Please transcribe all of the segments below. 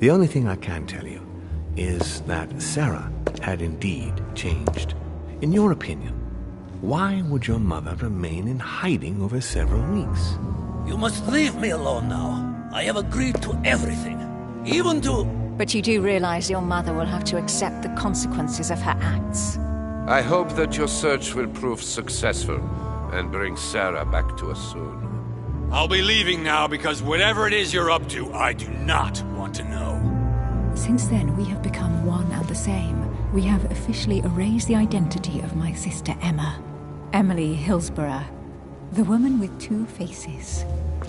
The only thing I can tell you is that Sarah had indeed changed. In your opinion, why would your mother remain in hiding over several weeks? You must leave me alone now. I have agreed to everything, even to... But you do realize your mother will have to accept the consequences of her acts. I hope that your search will prove successful and bring Sarah back to us soon. I'll be leaving now because whatever it is you're up to, I do not want to know. Since then, we have become one and the same. We have officially erased the identity of my sister Emma. Emily Hillsborough. The woman with two faces.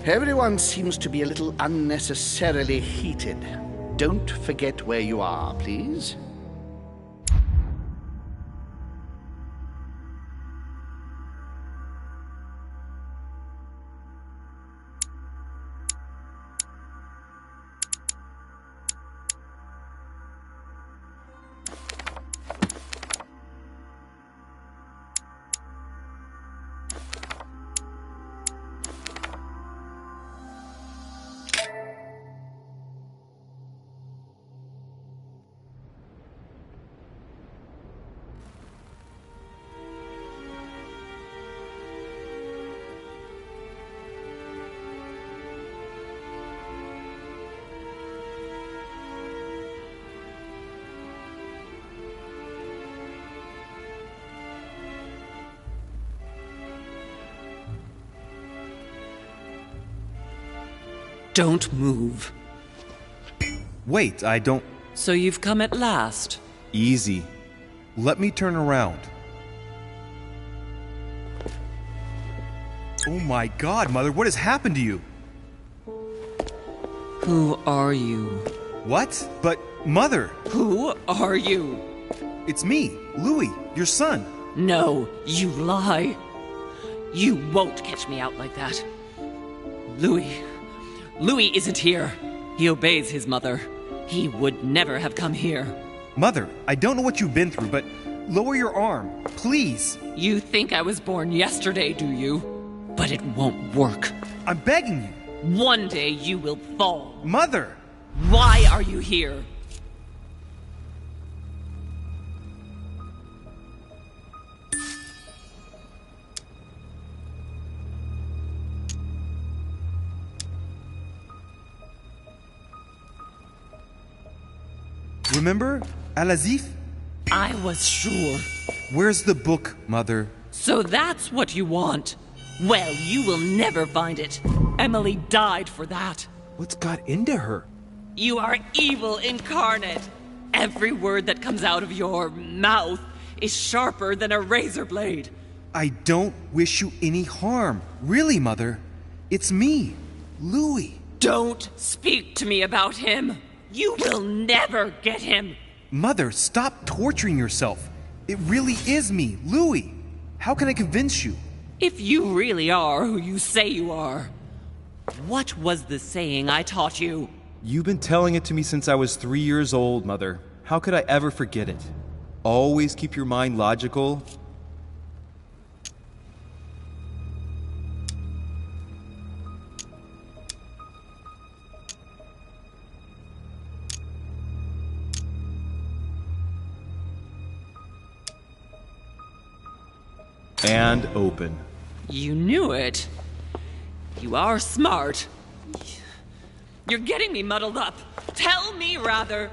Everyone seems to be a little unnecessarily heated. Don't forget where you are, please. Don't move. Wait, I don't... So you've come at last. Easy. Let me turn around. Oh my God, Mother, what has happened to you? Who are you? What? But, Mother... Who are you? It's me, Louis, your son. No, you lie. You won't catch me out like that. Louis isn't here. He obeys his mother. He would never have come here. Mother, I don't know what you've been through, but lower your arm, please. You think I was born yesterday, do you? But it won't work. I'm begging you. One day you will fall. Mother! Why are you here? Remember, Al-Azif? I was sure. Where's the book, Mother? So that's what you want? Well, you will never find it. Emily died for that. What's got into her? You are evil incarnate. Every word that comes out of your mouth is sharper than a razor blade. I don't wish you any harm. Really, Mother. It's me, Louis. Don't speak to me about him. You will never get him. Mother, stop torturing yourself. It really is me, Louis. How can I convince you? If you really are who you say you are, what was the saying I taught you? You've been telling it to me since I was 3 years old, Mother. How could I ever forget it? Always keep your mind logical. And open. You knew it. You are smart. You're getting me muddled up. Tell me, rather,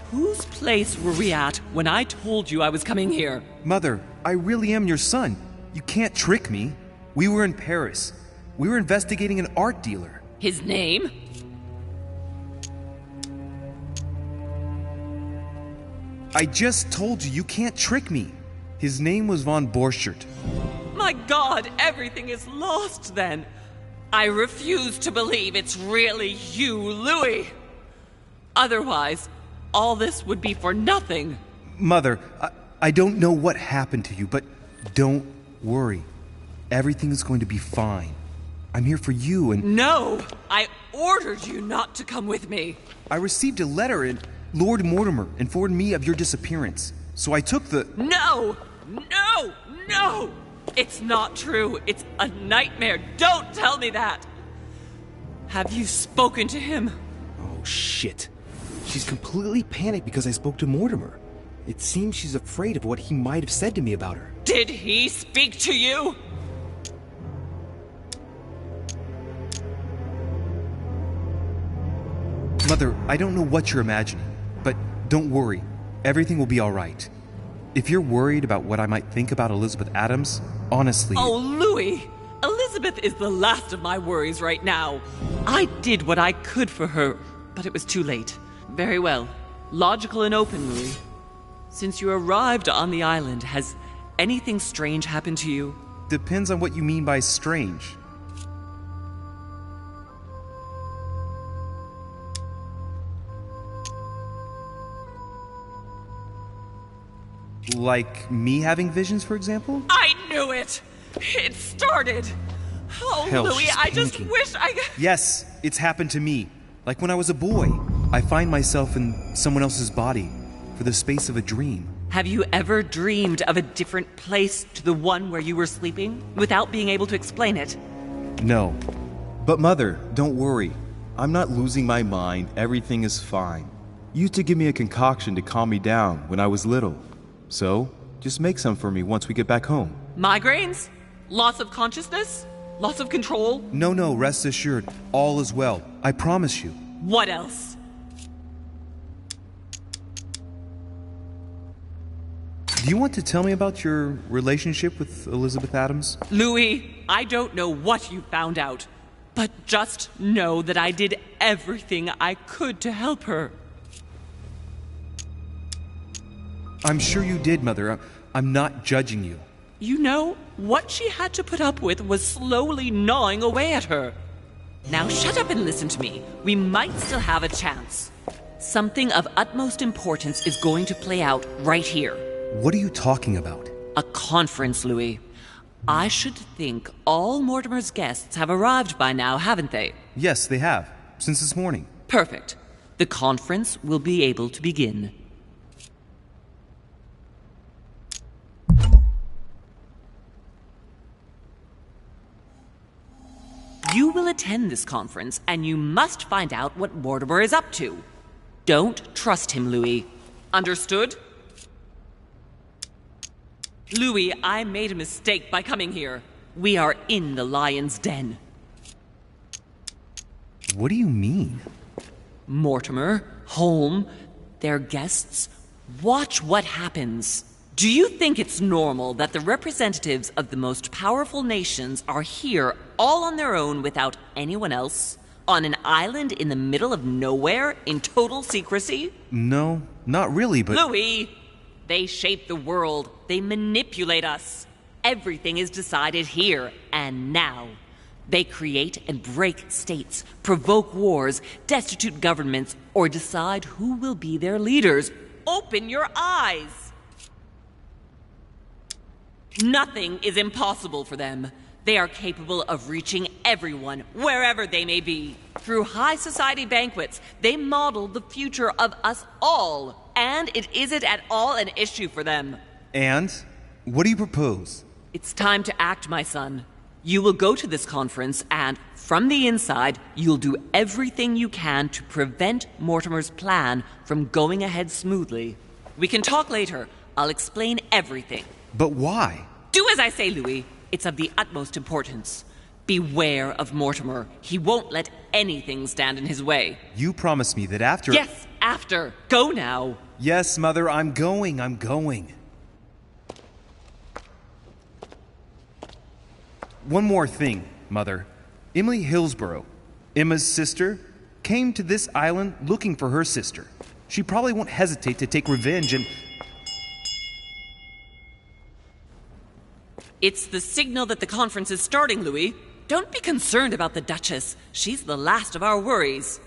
whose place were we at when I told you I was coming here? Mother, I really am your son. You can't trick me. We were in Paris. We were investigating an art dealer. His name? I just told you, you can't trick me. His name was von Borchert. My God, everything is lost then. I refuse to believe it's really you, Louis. Otherwise, all this would be for nothing. Mother, I don't know what happened to you, but don't worry. Everything is going to be fine. I'm here for you and... No! I ordered you not to come with me. I received a letter and Lord Mortimer informed me of your disappearance. So I took the... No! No! No! It's not true. It's a nightmare. Don't tell me that. Have you spoken to him? Oh, shit. She's completely panicked because I spoke to Mortimer. It seems she's afraid of what he might have said to me about her. Did he speak to you? Mother, I don't know what you're imagining, but don't worry. Everything will be all right. If you're worried about what I might think about Elizabeth Adams, honestly... Oh, Louis! Elizabeth is the last of my worries right now. I did what I could for her, but it was too late. Very well. Logical and open, Louis. Since you arrived on the island, has anything strange happened to you? Depends on what you mean by strange. Like me having visions, for example? I knew it! It started! Oh, Hell, Louis, she's I just panicking. wish I... Yes, it's happened to me. Like when I was a boy. I find myself in someone else's body for the space of a dream. Have you ever dreamed of a different place to the one where you were sleeping, without being able to explain it? No. But Mother, don't worry. I'm not losing my mind. Everything is fine. You used to give me a concoction to calm me down when I was little. So, just make some for me once we get back home. Migraines? Loss of consciousness? Loss of control? No, rest assured. All is well. I promise you. What else? Do you want to tell me about your relationship with Elizabeth Adams? Louis, I don't know what you found out, but just know that I did everything I could to help her. I'm sure you did, Mother. I'm not judging you. You know, what she had to put up with was slowly gnawing away at her. Now shut up and listen to me. We might still have a chance. Something of utmost importance is going to play out right here. What are you talking about? A conference, Louis. I should think all Mortimer's guests have arrived by now, haven't they? Yes, they have. Since this morning. Perfect. The conference will be able to begin. You will attend this conference, and you must find out what Mortimer is up to. Don't trust him, Louis. Understood? Louis, I made a mistake by coming here. We are in the lion's den. What do you mean? Mortimer, Holm, their guests. Watch what happens. Do you think it's normal that the representatives of the most powerful nations are here all on their own without anyone else? On an island in the middle of nowhere in total secrecy? No, not really, but... Louis! They shape the world. They manipulate us. Everything is decided here and now. They create and break states, provoke wars, destitute governments, or decide who will be their leaders. Open your eyes! Nothing is impossible for them. They are capable of reaching everyone, wherever they may be. Through high society banquets, they model the future of us all. And it isn't at all an issue for them. And? What do you propose? It's time to act, my son. You will go to this conference, and from the inside, you'll do everything you can to prevent Mortimer's plan from going ahead smoothly. We can talk later. I'll explain everything. But why? Do as I say, Louis. It's of the utmost importance. Beware of Mortimer. He won't let anything stand in his way. You promised me that after... Yes, after. Go now. Yes, Mother, I'm going. One more thing, Mother. Emily Hillsborough, Emma's sister, came to this island looking for her sister. She probably won't hesitate to take revenge and... It's the signal that the conference is starting, Louis. Don't be concerned about the Duchess. She's the last of our worries.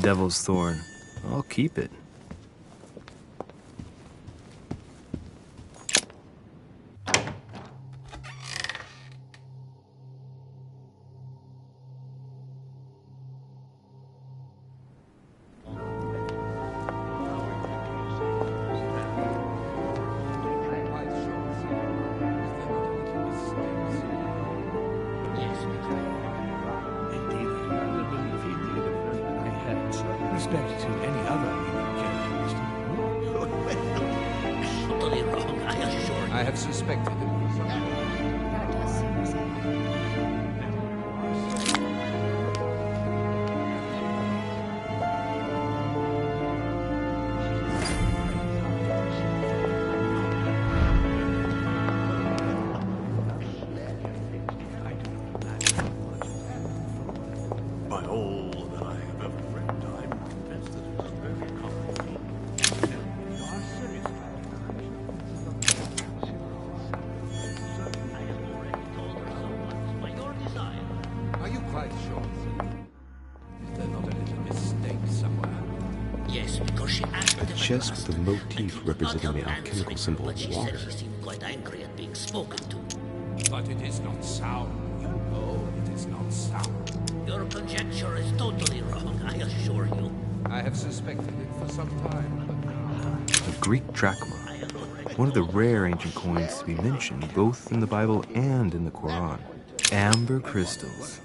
devil's thorn. I'll keep it. Respect to any other characteristic. Totally wrong, I assure you. I have suspected it. That does seem the same. By all that I have ever read, I'm convinced that it is very complicated. You are serious Are you quite sure? Is there not a little mistake somewhere? Yes, because she asked A chest with a motif representing the alchemical symbol but of she water. said she seemed quite angry at being spoken to. But it is not sound. You know it is not sound. Your conjecture is totally wrong, I assure you. I have suspected it for some time, but now... A Greek drachma. One of the rare ancient coins to be mentioned both in the Bible and in the Quran. Amber crystals.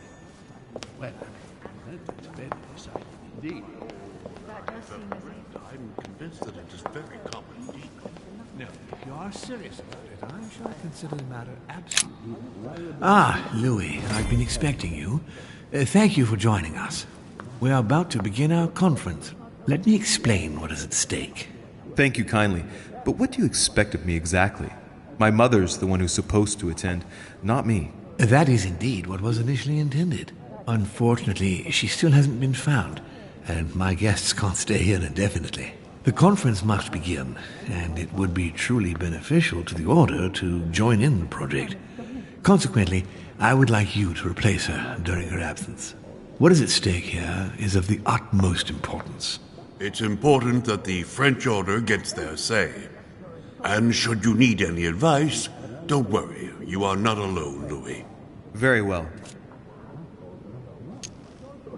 Well, that's very exciting indeed. I'm convinced that it is very common indeed. No, if you are serious about it, I shall consider the matter absolutely. Ah, Louis, I've been expecting you. Thank you for joining us. We are about to begin our conference. Let me explain what is at stake. Thank you kindly, but what do you expect of me exactly? My mother's the one who's supposed to attend, not me. That is indeed what was initially intended. Unfortunately, she still hasn't been found, and my guests can't stay here indefinitely. The conference must begin, and it would be truly beneficial to the Order to join in the project. Consequently, I would like you to replace her during her absence. What is at stake here is of the utmost importance. It's important that the French Order gets their say. And should you need any advice, don't worry. You are not alone, Louis. Very well.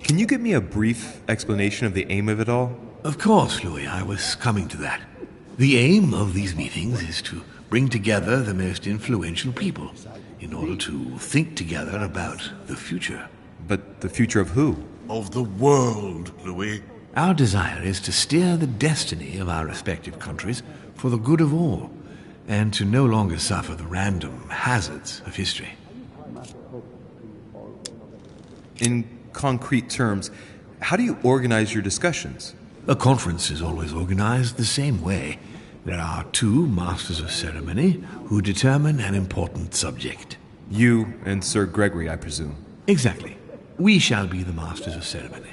Can you give me a brief explanation of the aim of it all? Of course, Louis, I was coming to that. The aim of these meetings is to bring together the most influential people in order to think together about the future. But the future of who? Of the world, Louis. Our desire is to steer the destiny of our respective countries for the good of all, and to no longer suffer the random hazards of history. In concrete terms, how do you organize your discussions? A conference is always organized the same way. There are two masters of ceremony who determine an important subject. You and Sir Gregory, I presume. Exactly. We shall be the masters of ceremony.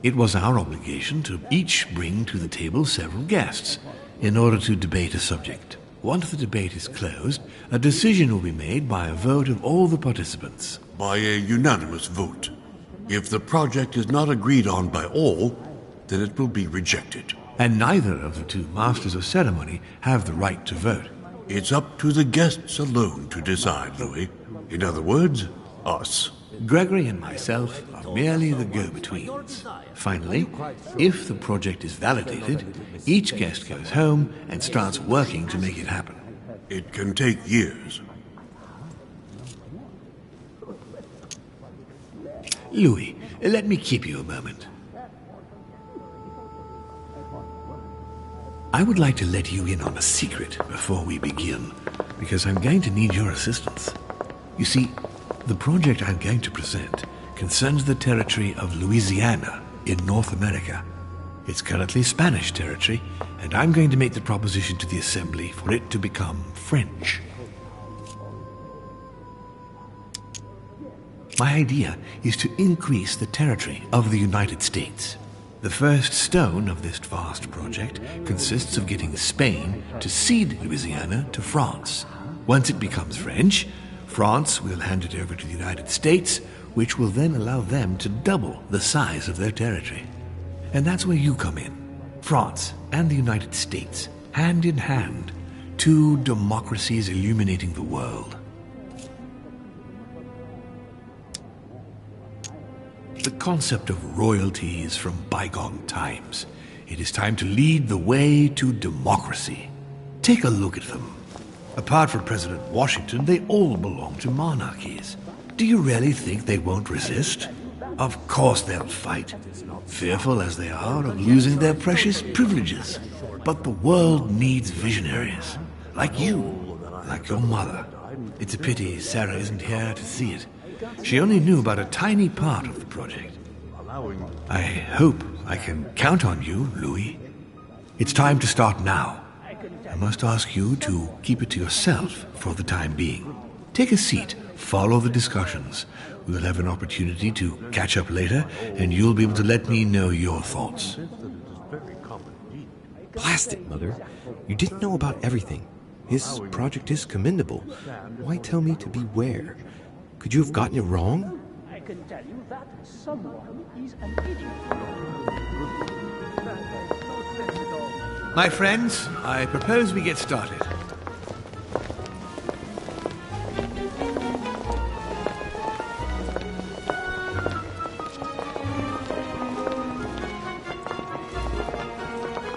It was our obligation to each bring to the table several guests in order to debate a subject. Once the debate is closed, a decision will be made by a vote of all the participants. By a unanimous vote. If the project is not agreed on by all, then it will be rejected. And neither of the two masters of ceremony have the right to vote. It's up to the guests alone to decide, Louis. In other words, us. Gregory and myself are merely the go-betweens. Finally, if the project is validated, each guest goes home and starts working to make it happen. It can take years. Louis, let me keep you a moment. I would like to let you in on a secret before we begin, because I'm going to need your assistance. You see, the project I'm going to present concerns the territory of Louisiana in North America. It's currently Spanish territory, and I'm going to make the proposition to the Assembly for it to become French. My idea is to increase the territory of the United States. The first stone of this vast project consists of getting Spain to cede Louisiana to France. Once it becomes French, France will hand it over to the United States, which will then allow them to double the size of their territory. And that's where you come in. France and the United States, hand in hand, two democracies illuminating the world. The concept of royalty is from bygone times. It is time to lead the way to democracy. Take a look at them. Apart from President Washington, they all belong to monarchies. Do you really think they won't resist? Of course they'll fight, fearful as they are of losing their precious privileges. But the world needs visionaries, like you, like your mother. It's a pity Sarah isn't here to see it. She only knew about a tiny part of the project. I hope I can count on you, Louis. It's time to start now. I must ask you to keep it to yourself for the time being. Take a seat, follow the discussions. We'll have an opportunity to catch up later, and you'll be able to let me know your thoughts. Blast it, Mother. You didn't know about everything. His project is commendable. Why tell me to beware? Could you have gotten it wrong? I can tell you that someone is an idiot. My friends, I propose we get started.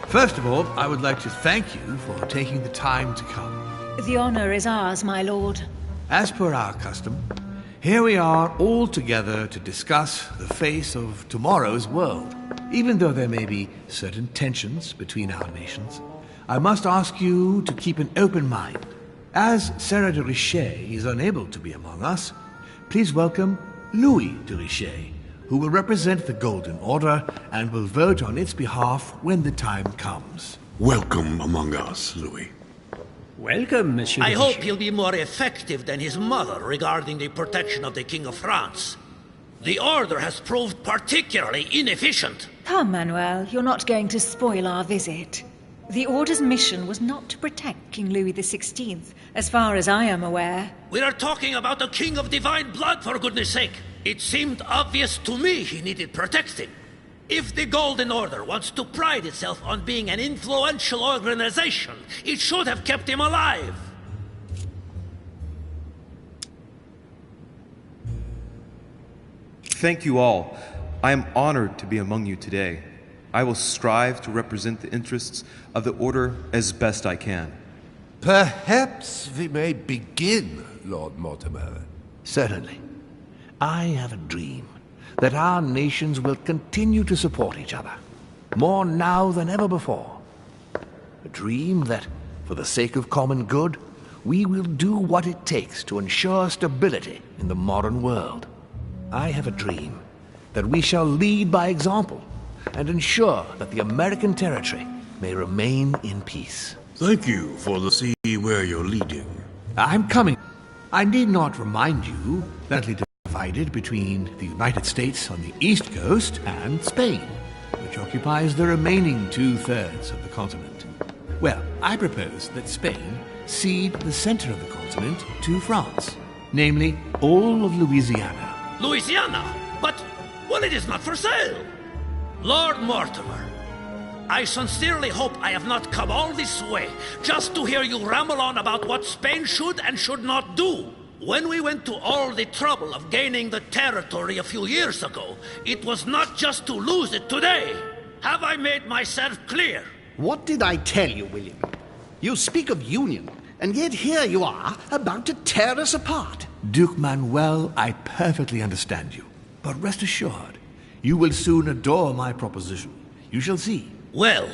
First of all, I would like to thank you for taking the time to come. The honor is ours, my lord. As per our custom, here we are all together to discuss the face of tomorrow's world. Even though there may be certain tensions between our nations, I must ask you to keep an open mind. As Sarah de Richet is unable to be among us, please welcome Louis de Richet, who will represent the Golden Order and will vote on its behalf when the time comes. Welcome among us, Louis. Welcome, Monsieur. I hope he'll be more effective than his mother regarding the protection of the King of France. The Order has proved particularly inefficient. Come, Manuel, you're not going to spoil our visit. The Order's mission was not to protect King Louis XVI, as far as I am aware. We are talking about a king of divine blood, for goodness sake. It seemed obvious to me he needed protecting. If the Golden Order wants to pride itself on being an influential organization, it should have kept him alive. Thank you all. I am honored to be among you today. I will strive to represent the interests of the Order as best I can. Perhaps we may begin, Lord Mortimer. Certainly. I have a dream that our nations will continue to support each other, more now than ever before. A dream that, for the sake of common good, we will do what it takes to ensure stability in the modern world. I have a dream that we shall lead by example and ensure that the American territory may remain in peace. Thank you for the see where you're leading. I'm coming. I need not remind you that it is divided between the United States on the east coast and Spain, which occupies the remaining 2/3 of the continent. Well, I propose that Spain cede the center of the continent to France, namely all of Louisiana. Louisiana? But, well, it is not for sale. Lord Mortimer, I sincerely hope I have not come all this way just to hear you ramble on about what Spain should and should not do. When we went to all the trouble of gaining the territory a few years ago, it was not just to lose it today. Have I made myself clear? What did I tell you, William? You speak of union, and yet here you are, about to tear us apart. Duke Manuel, I perfectly understand you. But rest assured, you will soon adore my proposition. You shall see. Well,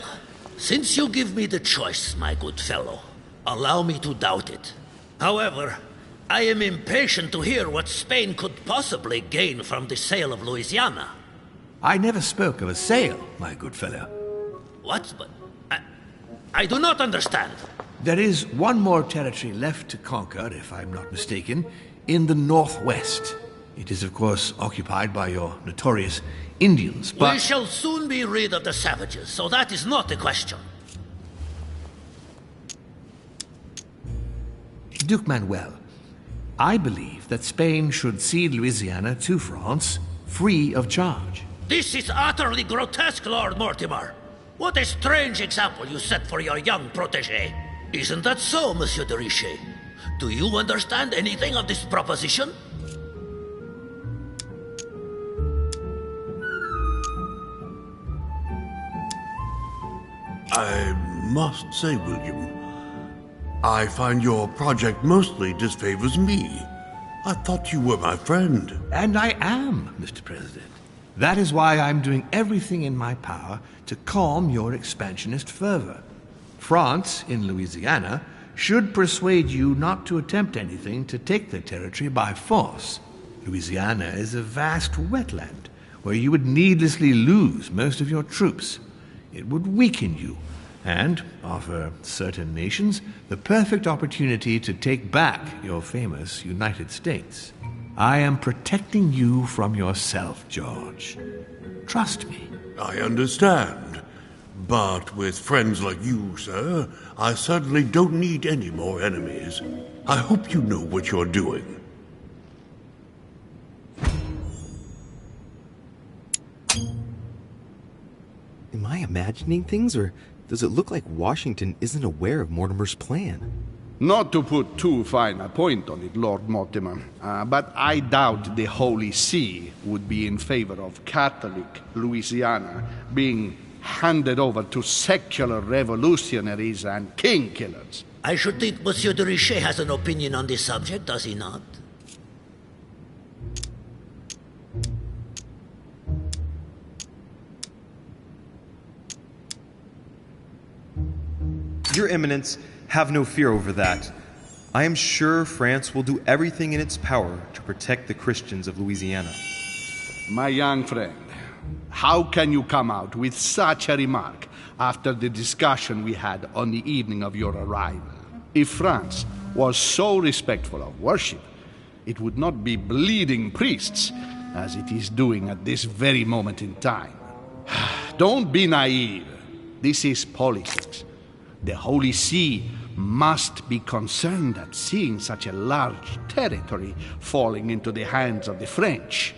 since you give me the choice, my good fellow, allow me to doubt it. However, I am impatient to hear what Spain could possibly gain from the sale of Louisiana. I never spoke of a sale, my good fellow. What? But I do not understand. There is one more territory left to conquer, if I'm not mistaken, in the northwest. It is, of course, occupied by your notorious Indians, but... We shall soon be rid of the savages, so that is not a question. Duke Manuel, I believe that Spain should cede Louisiana to France free of charge. This is utterly grotesque, Lord Mortimer. What a strange example you set for your young protege. Isn't that so, Monsieur de Richet? Do you understand anything of this proposition? I must say, William, I find your project mostly disfavors me. I thought you were my friend. And I am, Mr. President. That is why I'm doing everything in my power to calm your expansionist fervor. France, in Louisiana, should persuade you not to attempt anything to take the territory by force. Louisiana is a vast wetland where you would needlessly lose most of your troops. It would weaken you and offer certain nations the perfect opportunity to take back your famous United States. I am protecting you from yourself, George. Trust me. I understand. But with friends like you, sir, I certainly don't need any more enemies. I hope you know what you're doing. Am I imagining things, or does it look like Washington isn't aware of Mortimer's plan? Not to put too fine a point on it, Lord Mortimer, but I doubt the Holy See would be in favor of Catholic Louisiana being handed over to secular revolutionaries and king killers. I should think Monsieur de Richet has an opinion on this subject, does he not? Your Eminence, have no fear over that. I am sure France will do everything in its power to protect the Christians of Louisiana. My young friend, how can you come out with such a remark after the discussion we had on the evening of your arrival? If France was so respectful of worship, it would not be bleeding priests as it is doing at this very moment in time. Don't be naive. This is politics. The Holy See must be concerned at seeing such a large territory falling into the hands of the French.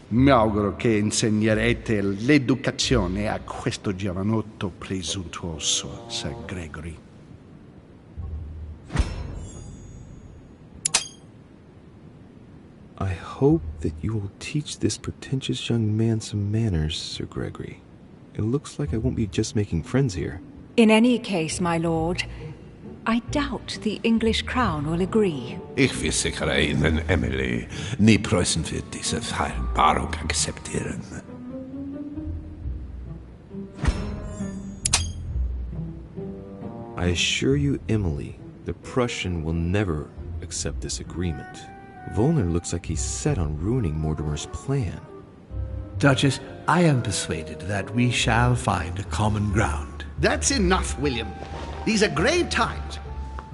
Mi auguro che insegnerete l'educazione a questo giovanotto presuntuoso, Sir Gregory. I hope that you will teach this pretentious young man some manners, Sir Gregory. It looks like I won't be just making friends here. In any case, my lord, I doubt the English crown will agree. Ich versichere Ihnen, Emily, nie Preußen wird diese Vereinbarung akzeptieren. I assure you, Emily, the Prussian will never accept this agreement. Volner looks like he's set on ruining Mortimer's plan. Duchess, I am persuaded that we shall find a common ground. That's enough, William. These are grave times.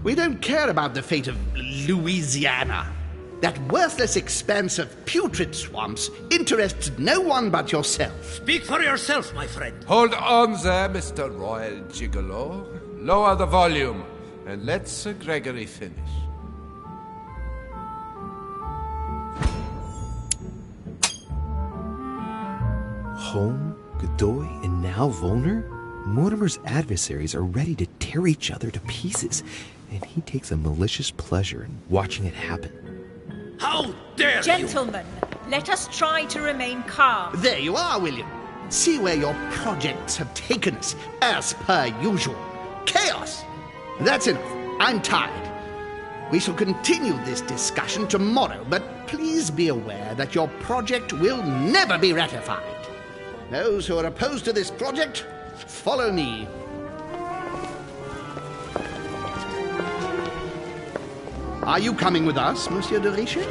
We don't care about the fate of Louisiana. That worthless expanse of putrid swamps interests no one but yourself. Speak for yourself, my friend. Hold on there, Mr. Royal Gigolo. Lower the volume, and let Sir Gregory finish. Home, Godoy, and now Volner? Mortimer's adversaries are ready to tear each other to pieces, and he takes a malicious pleasure in watching it happen. How dare Gentlemen, let us try to remain calm. There you are, William. See where your projects have taken us, as per usual. Chaos! That's enough. I'm tired. We shall continue this discussion tomorrow, but please be aware that your project will never be ratified. Those who are opposed to this project, follow me. Are you coming with us, Monsieur de Richet?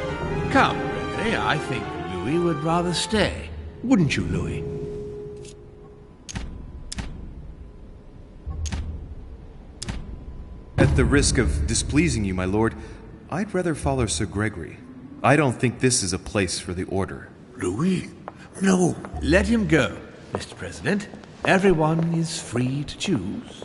Come, Gregory, I think Louis would rather stay. Wouldn't you, Louis? At the risk of displeasing you, my lord, I'd rather follow Sir Gregory. I don't think this is a place for the Order. Louis? No. Let him go, Mr. President. Everyone is free to choose.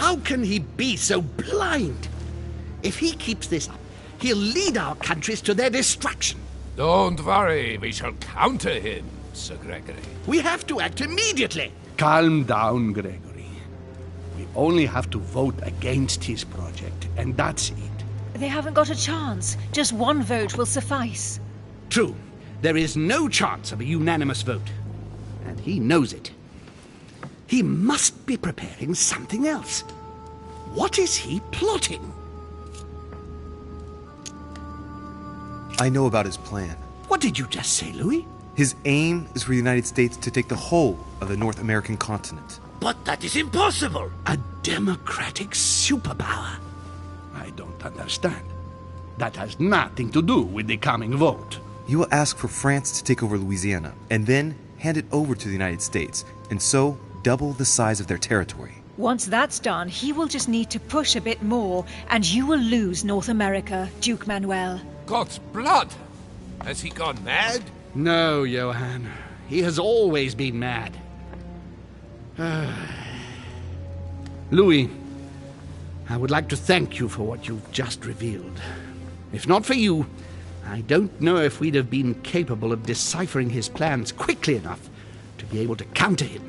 How can he be so blind? If he keeps this up, he'll lead our countries to their destruction. Don't worry, we shall counter him, Sir Gregory. We have to act immediately. Calm down, Gregory. We only have to vote against his project, and that's it. They haven't got a chance. Just one vote will suffice. True. There is no chance of a unanimous vote. And he knows it. He must be preparing something else. What is he plotting? I know about his plan. What did you just say, Louis? His aim is for the United States to take the whole of the North American continent. But that is impossible. A democratic superpower. I don't understand. That has nothing to do with the coming vote. He will ask for France to take over Louisiana and then hand it over to the United States, and so double the size of their territory. Once that's done, he will just need to push a bit more, and you will lose North America, Duke Manuel. God's blood! Has he gone mad? No, Johann. He has always been mad. Louis, I would like to thank you for what you've just revealed. If not for you, I don't know if we'd have been capable of deciphering his plans quickly enough to be able to counter him.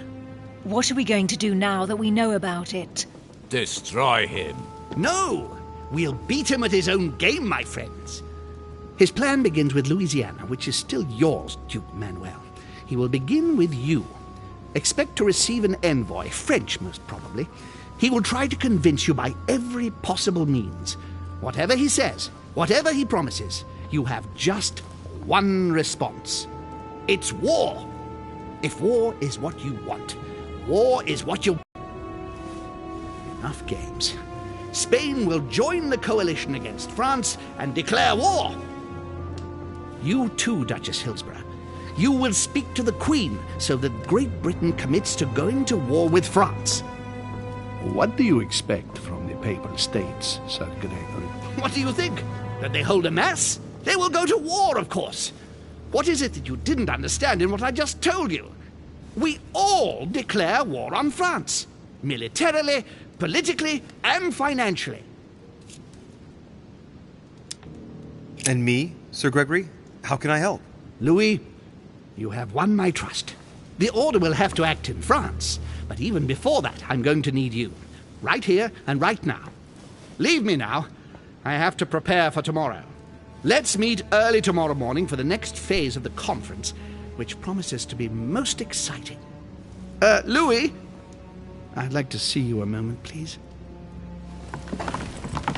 What are we going to do now that we know about it? Destroy him. No! We'll beat him at his own game, my friends. His plan begins with Louisiana, which is still yours, Duke Manuel. He will begin with you. Expect to receive an envoy, French most probably. He will try to convince you by every possible means. Whatever he says, whatever he promises, you have just one response. It's war. If war is what you want, war is what you... Enough games. Spain will join the coalition against France and declare war. You too, Duchess Hillsborough. You will speak to the Queen so that Great Britain commits to going to war with France. What do you expect from the Papal States, Sir Gregory? What do you think? That they hold a mass? They will go to war, of course. What is it that you didn't understand in what I just told you? We all declare war on France. Militarily, politically, and financially. And me, Sir Gregory? How can I help? Louis, you have won my trust. The Order will have to act in France, but even before that, I'm going to need you. Right here and right now. Leave me now. I have to prepare for tomorrow. Let's meet early tomorrow morning for the next phase of the conference, which promises to be most exciting. Louis? I'd like to see you a moment, please.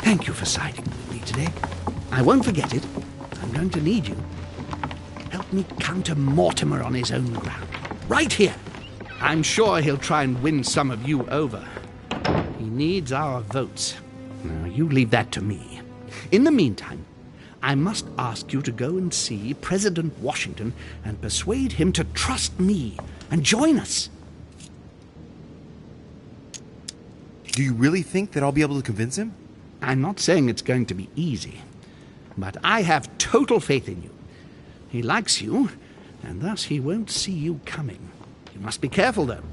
Thank you for siding with me today. I won't forget it. I'm going to need you. Help me counter Mortimer on his own ground. Right here. I'm sure he'll try and win some of you over. He needs our votes. Now, you leave that to me. In the meantime, I must ask you to go and see President Washington and persuade him to trust me and join us. Do you really think that I'll be able to convince him? I'm not saying it's going to be easy, but I have total faith in you. He likes you, and thus he won't see you coming. You must be careful, though.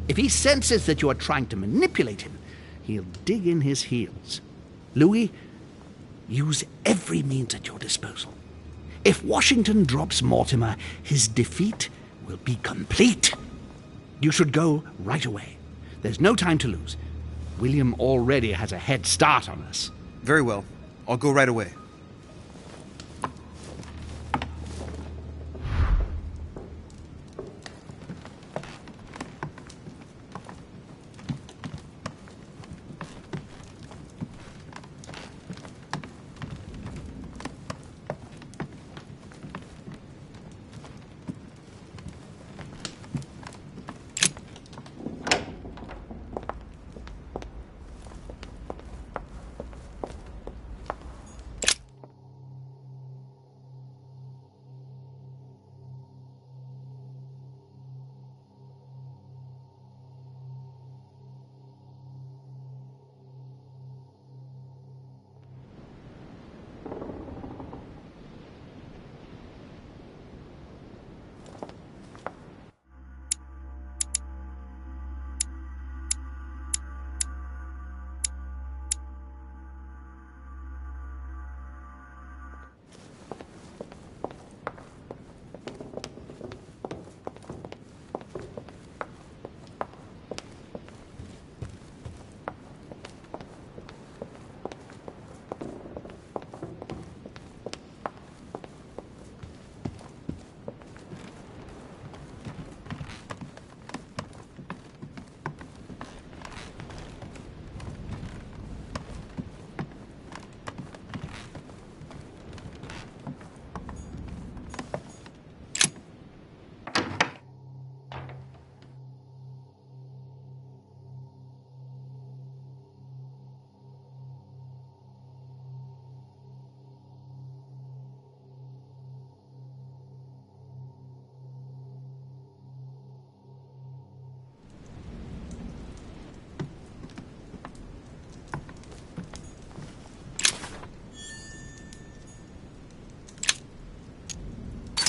If he senses that you are trying to manipulate him, he'll dig in his heels. Louis, use every means at your disposal. If Washington drops Mortimer, his defeat will be complete. You should go right away. There's no time to lose. William already has a head start on us. Very well. I'll go right away.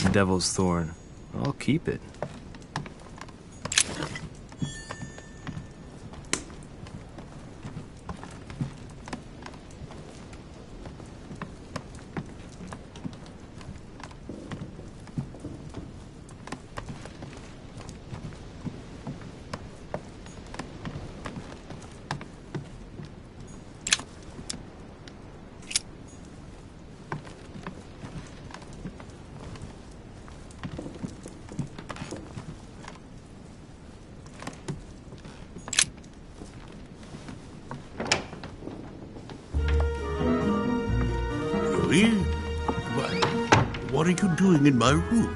the devil's thorn. I'll keep it. Louis? What are you doing in my room?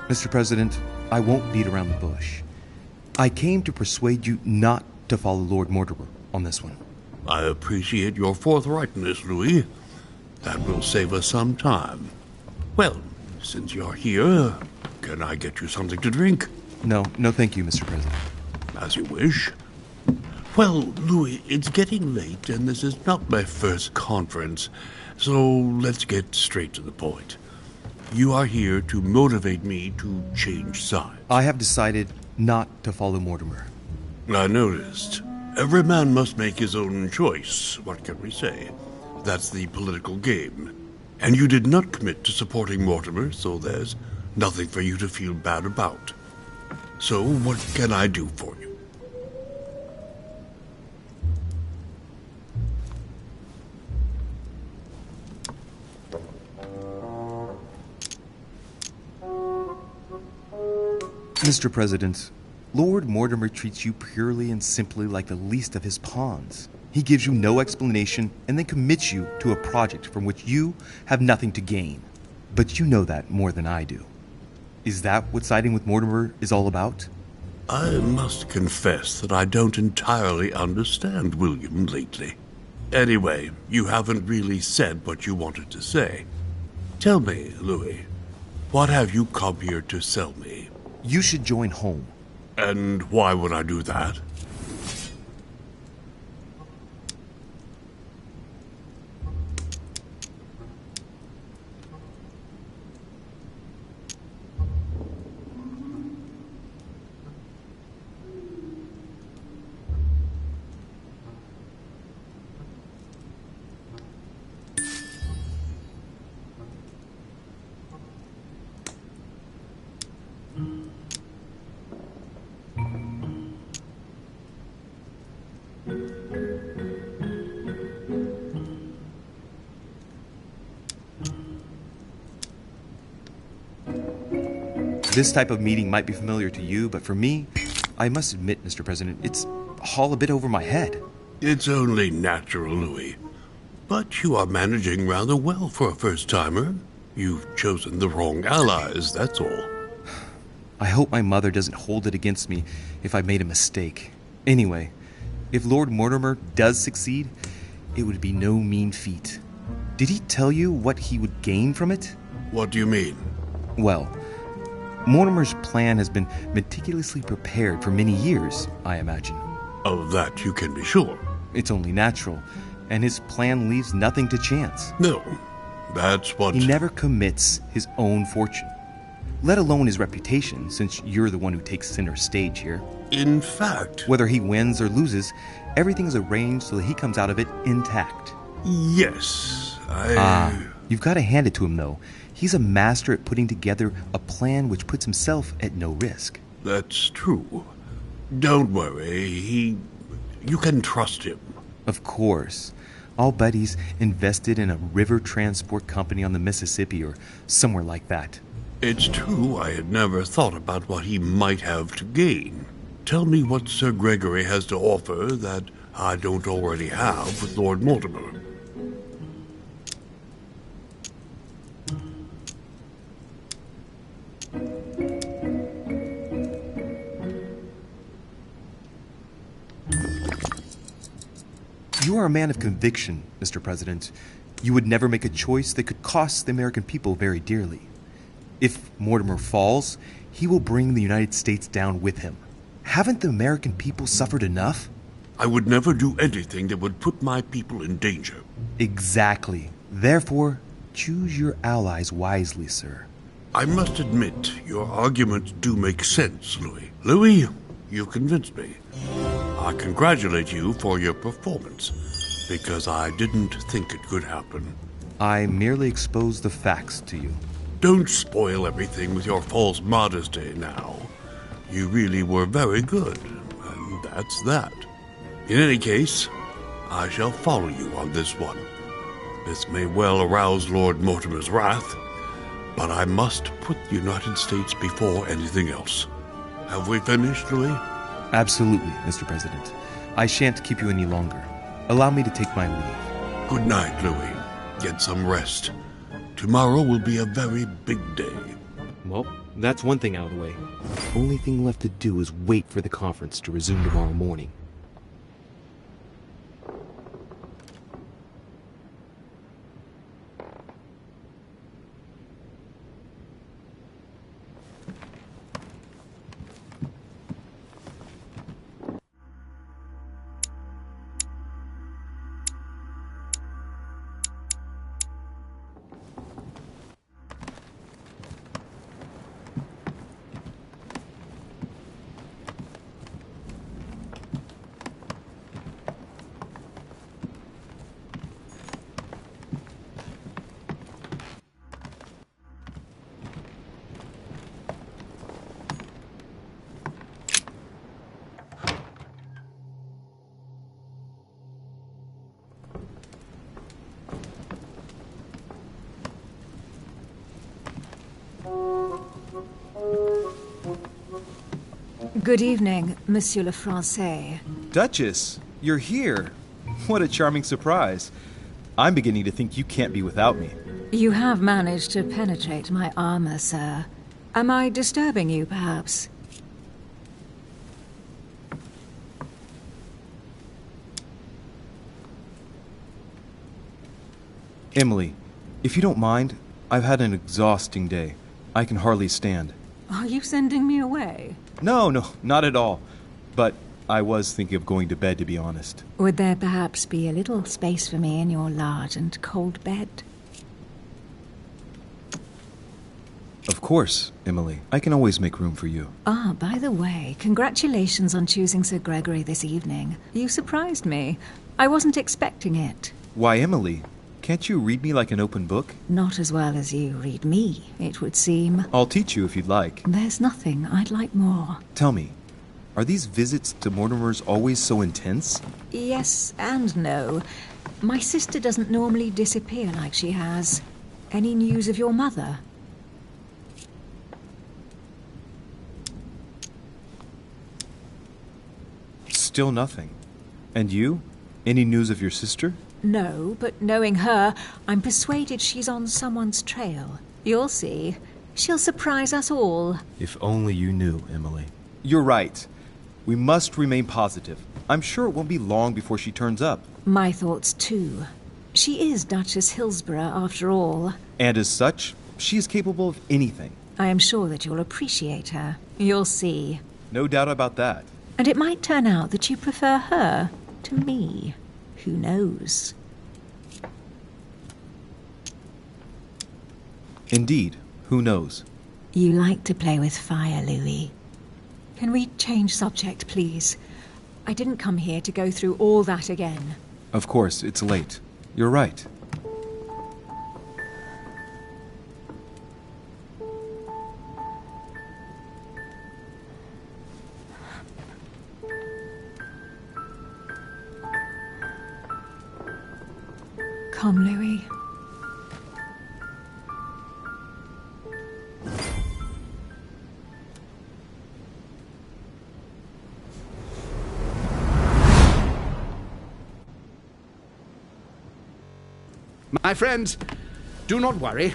Mr. President, I won't beat around the bush. I came to persuade you not to follow Lord Mortimer on this one. I appreciate your forthrightness, Louis. That will save us some time. Well, since you're here, can I get you something to drink? No, thank you, Mr. President. As you wish. Well, Louis, it's getting late, and this is not my first conference, so let's get straight to the point. You are here to motivate me to change sides. I have decided not to follow Mortimer. I noticed. Every man must make his own choice. What can we say? That's the political game. And you did not commit to supporting Mortimer, so there's nothing for you to feel bad about. So, what can I do for you? Mr. President, Lord Mortimer treats you purely and simply like the least of his pawns. He gives you no explanation and then commits you to a project from which you have nothing to gain. But you know that more than I do. Is that what siding with Mortimer is all about? I must confess that I don't entirely understand William lately. Anyway, you haven't really said what you wanted to say. Tell me, Louis, what have you come here to sell me? You should join home. And why would I do that? This type of meeting might be familiar to you, but for me, I must admit, Mr. President, it's all a bit over my head. It's only natural, Louis. But you are managing rather well for a first-timer. You've chosen the wrong allies, that's all. I hope my mother doesn't hold it against me if I made a mistake. Anyway, if Lord Mortimer does succeed, it would be no mean feat. Did he tell you what he would gain from it? What do you mean? Well, Mortimer's plan has been meticulously prepared for many years, I imagine. Of that you can be sure. It's only natural, and his plan leaves nothing to chance. No, that's what... He never commits his own fortune, let alone his reputation, since you're the one who takes center stage here. In fact... Whether he wins or loses, everything is arranged so that he comes out of it intact. Yes, You've got to hand it to him, though. He's a master at putting together a plan which puts himself at no risk. That's true. Don't worry, you can trust him. Of course. I'll bet he's invested in a river transport company on the Mississippi or somewhere like that. It's true I had never thought about what he might have to gain. Tell me what Sir Gregory has to offer that I don't already have with Lord Mortimer. You are a man of conviction, Mr. President. You would never make a choice that could cost the American people very dearly. If Mortimer falls, he will bring the United States down with him. Haven't the American people suffered enough? I would never do anything that would put my people in danger. Exactly. Therefore, choose your allies wisely, sir. I must admit, your arguments do make sense, Louis. Louis, you've convinced me. I congratulate you for your performance, because I didn't think it could happen. I merely exposed the facts to you. Don't spoil everything with your false modesty now. You really were very good, and that's that. In any case, I shall follow you on this one. This may well arouse Lord Mortimer's wrath, but I must put the United States before anything else. Have we finished, Louis? Absolutely, Mr. President. I shan't keep you any longer. Allow me to take my leave. Good night, Louis. Get some rest. Tomorrow will be a very big day. Well, that's one thing out of the way. Only thing left to do is wait for the conference to resume tomorrow morning. Good evening, Monsieur le Français. Duchess, you're here. What a charming surprise. I'm beginning to think you can't be without me. You have managed to penetrate my armor, sir. Am I disturbing you, perhaps? Emily, if you don't mind, I've had an exhausting day. I can hardly stand. Are you sending me away? No, not at all. But I was thinking of going to bed, to be honest. Would there perhaps be a little space for me in your large and cold bed? Of course, Emily. I can always make room for you. Ah, by the way, congratulations on choosing Sir Gregory this evening. You surprised me. I wasn't expecting it. Why, Emily? Can't you read me like an open book? Not as well as you read me, it would seem. I'll teach you if you'd like. There's nothing I'd like more. Tell me, are these visits to Mortimer's always so intense? Yes and no. My sister doesn't normally disappear like she has. Any news of your mother? Still nothing. And you? Any news of your sister? No, but knowing her, I'm persuaded she's on someone's trail. You'll see. She'll surprise us all. If only you knew, Emily. You're right. We must remain positive. I'm sure it won't be long before she turns up. My thoughts, too. She is Duchess Hillsborough, after all. And as such, she is capable of anything. I am sure that you'll appreciate her. You'll see. No doubt about that. And it might turn out that you prefer her to me. Who knows? Indeed, who knows? You like to play with fire, Louis. Can we change subject, please? I didn't come here to go through all that again. Of course, it's late. You're right. Come, Louis. My friends, do not worry.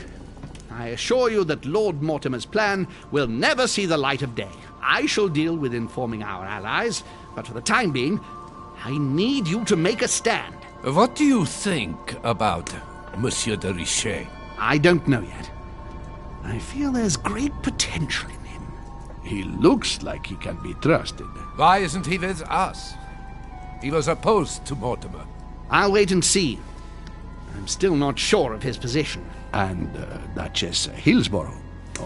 I assure you that Lord Mortimer's plan will never see the light of day. I shall deal with informing our allies, but for the time being, I need you to make a stand. What do you think about Monsieur de Richet? I don't know yet. I feel there's great potential in him. He looks like he can be trusted. Why isn't he with us? He was opposed to Mortimer. I'll wait and see. I'm still not sure of his position. And Duchess Hillsborough.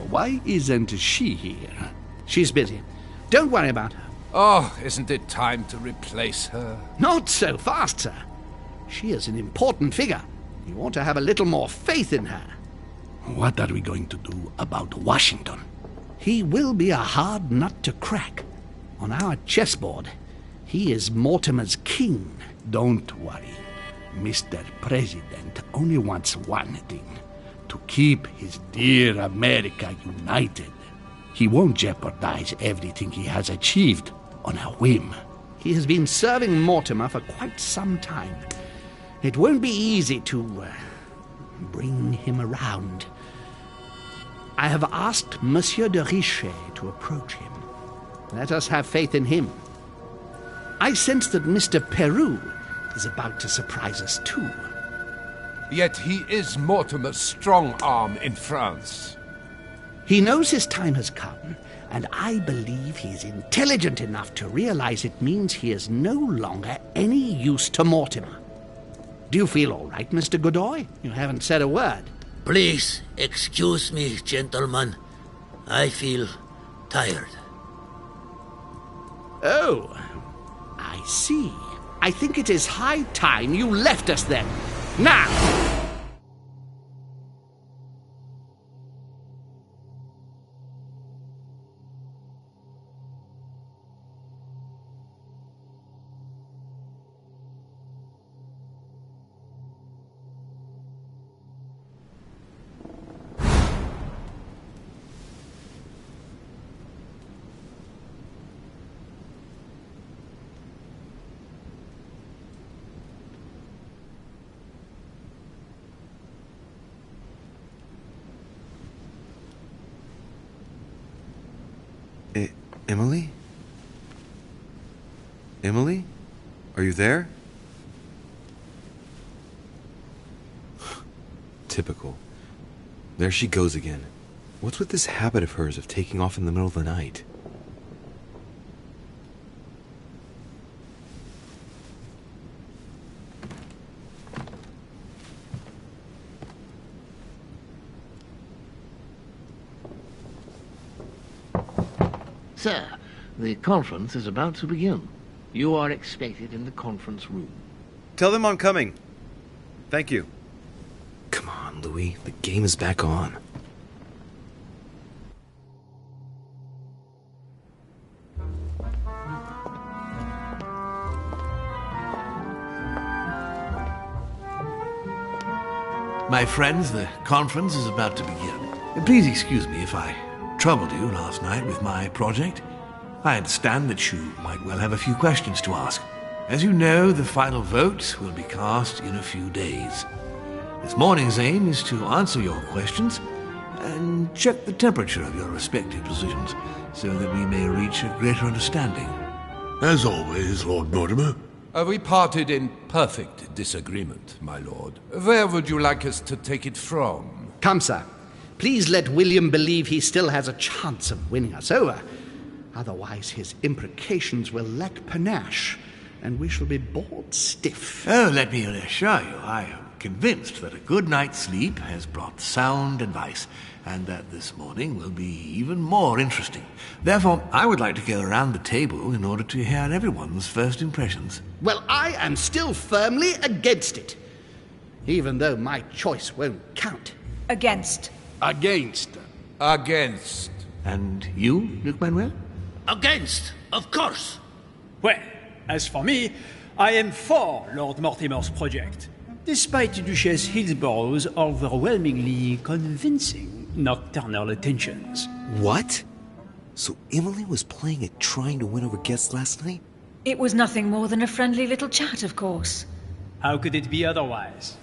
Why isn't she here? She's busy. Don't worry about her. Oh, isn't it time to replace her? Not so fast, sir. She is an important figure. You ought to have a little more faith in her. What are we going to do about Washington? He will be a hard nut to crack. On our chessboard, he is Mortimer's king. Don't worry. Mr. President only wants one thing. To keep his dear America united. He won't jeopardize everything he has achieved on a whim. He has been serving Mortimer for quite some time. It won't be easy to bring him around. I have asked Monsieur de Richet to approach him. Let us have faith in him. I sense that Mr. Peru is about to surprise us too. Yet he is Mortimer's strong arm in France. He knows his time has come, and I believe he is intelligent enough to realize it means he is no longer any use to Mortimer. Do you feel all right, Mr. Godoy? You haven't said a word. Please excuse me, gentlemen. I feel tired. Oh, I see. I think it is high time you left us then. Now! Emily? Emily? Are you there? Typical. There she goes again. What's with this habit of hers of taking off in the middle of the night? Sir, the conference is about to begin. You are expected in the conference room. Tell them I'm coming. Thank you. Come on, Louis. The game is back on. My friends, the conference is about to begin. Please excuse me if I troubled you last night with my project. I understand that you might well have a few questions to ask. As you know, the final vote will be cast in a few days. This morning's aim is to answer your questions and check the temperature of your respective positions so that we may reach a greater understanding. As always, Lord Mortimer. We parted in perfect disagreement, my lord. Where would you like us to take it from? Come, sir. Please let William believe he still has a chance of winning us over. Otherwise, his imprecations will lack panache, and we shall be bored stiff. Oh, let me assure you, I am convinced that a good night's sleep has brought sound advice, and that this morning will be even more interesting. Therefore, I would like to go around the table in order to hear everyone's first impressions. Well, I am still firmly against it, even though my choice won't count. Against. Against. Against. And you, Luc Manuel? Against, of course. Well, as for me, I am for Lord Mortimer's project, despite Duchess Hillsborough's overwhelmingly convincing nocturnal attentions. What? So Emily was playing at trying to win over guests last night? It was nothing more than a friendly little chat, of course. How could it be otherwise?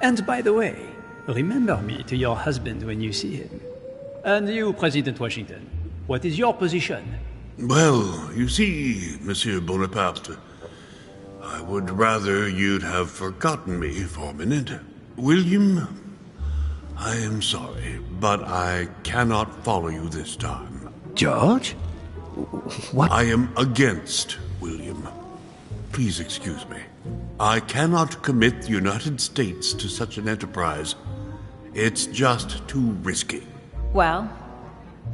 And by the way, remember me to your husband when you see him. And you, President Washington, what is your position? Well, you see, Monsieur Bonaparte, I would rather you'd have forgotten me for a minute. William, I am sorry, but I cannot follow you this time. George? What? I am against William. Please excuse me. I cannot commit the United States to such an enterprise. It's just too risky. Well,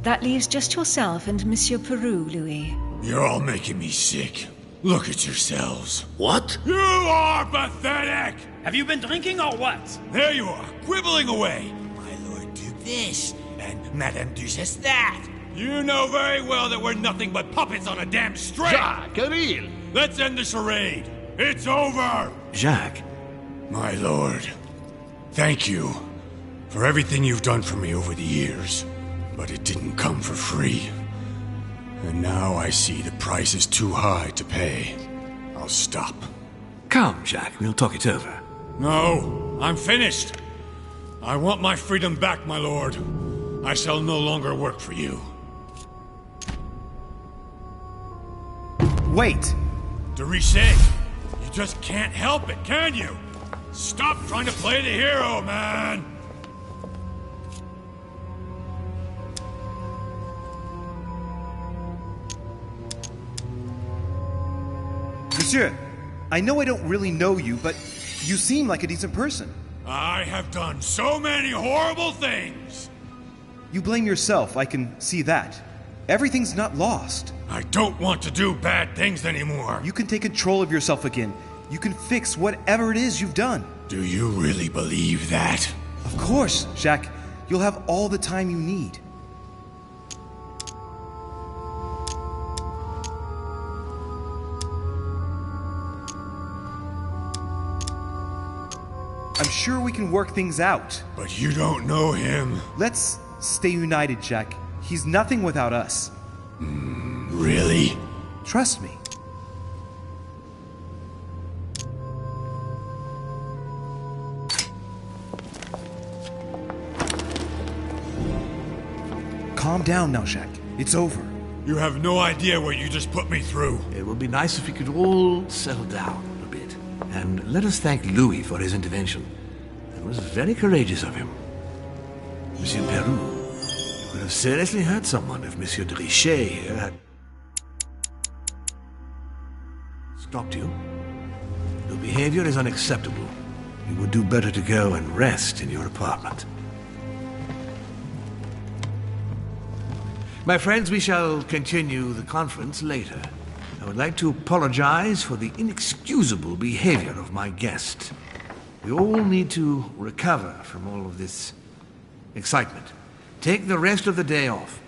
that leaves just yourself and Monsieur Peru, Louis. You're all making me sick. Look at yourselves. What? You are pathetic! Have you been drinking or what? There you are, quibbling away. My Lord Duke this, and Madame Duchess that. You know very well that we're nothing but puppets on a damn string. Jacques, Camille! Let's end the charade. It's over! Jacques? My lord, thank you for everything you've done for me over the years. But it didn't come for free. And now I see the price is too high to pay. I'll stop. Come, Jacques, we'll talk it over. No, I'm finished. I want my freedom back, my lord. I shall no longer work for you. Wait! De Richet, you just can't help it, can you? Stop trying to play the hero, man! Monsieur, I know I don't really know you, but you seem like a decent person. I have done so many horrible things! You blame yourself, I can see that. Everything's not lost. I don't want to do bad things anymore. You can take control of yourself again. You can fix whatever it is you've done. Do you really believe that? Of course, Jacques. You'll have all the time you need. I'm sure we can work things out. But you don't know him. Let's stay united, Jacques. He's nothing without us. Really? Trust me. Calm down now, Jacques. It's over. You have no idea what you just put me through. It would be nice if we could all settle down a bit. And let us thank Louis for his intervention. It was very courageous of him. Monsieur Peru, you could have seriously hurt someone if Monsieur de Richet here had stopped you. Your behavior is unacceptable. You would do better to go and rest in your apartment. My friends, we shall continue the conference later. I would like to apologize for the inexcusable behavior of my guest. We all need to recover from all of this excitement. Take the rest of the day off.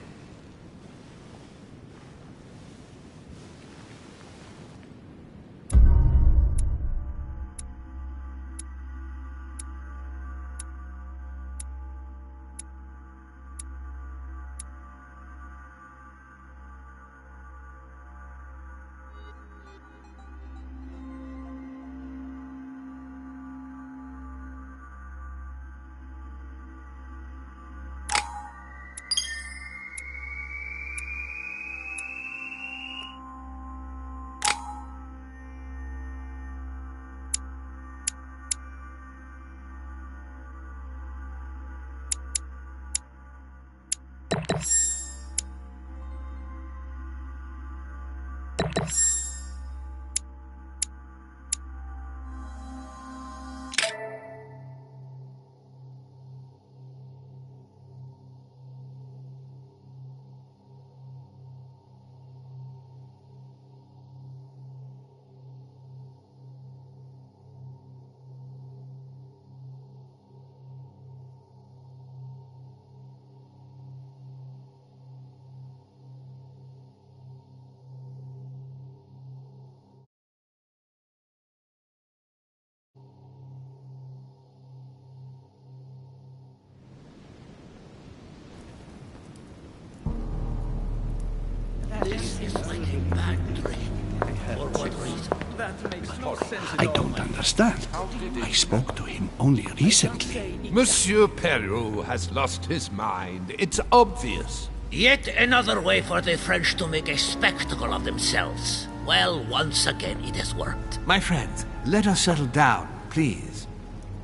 I don't understand. I spoke to him only recently. Monsieur Peru has lost his mind. It's obvious. Yet another way for the French to make a spectacle of themselves. Well, once again it has worked. My friends, let us settle down, please.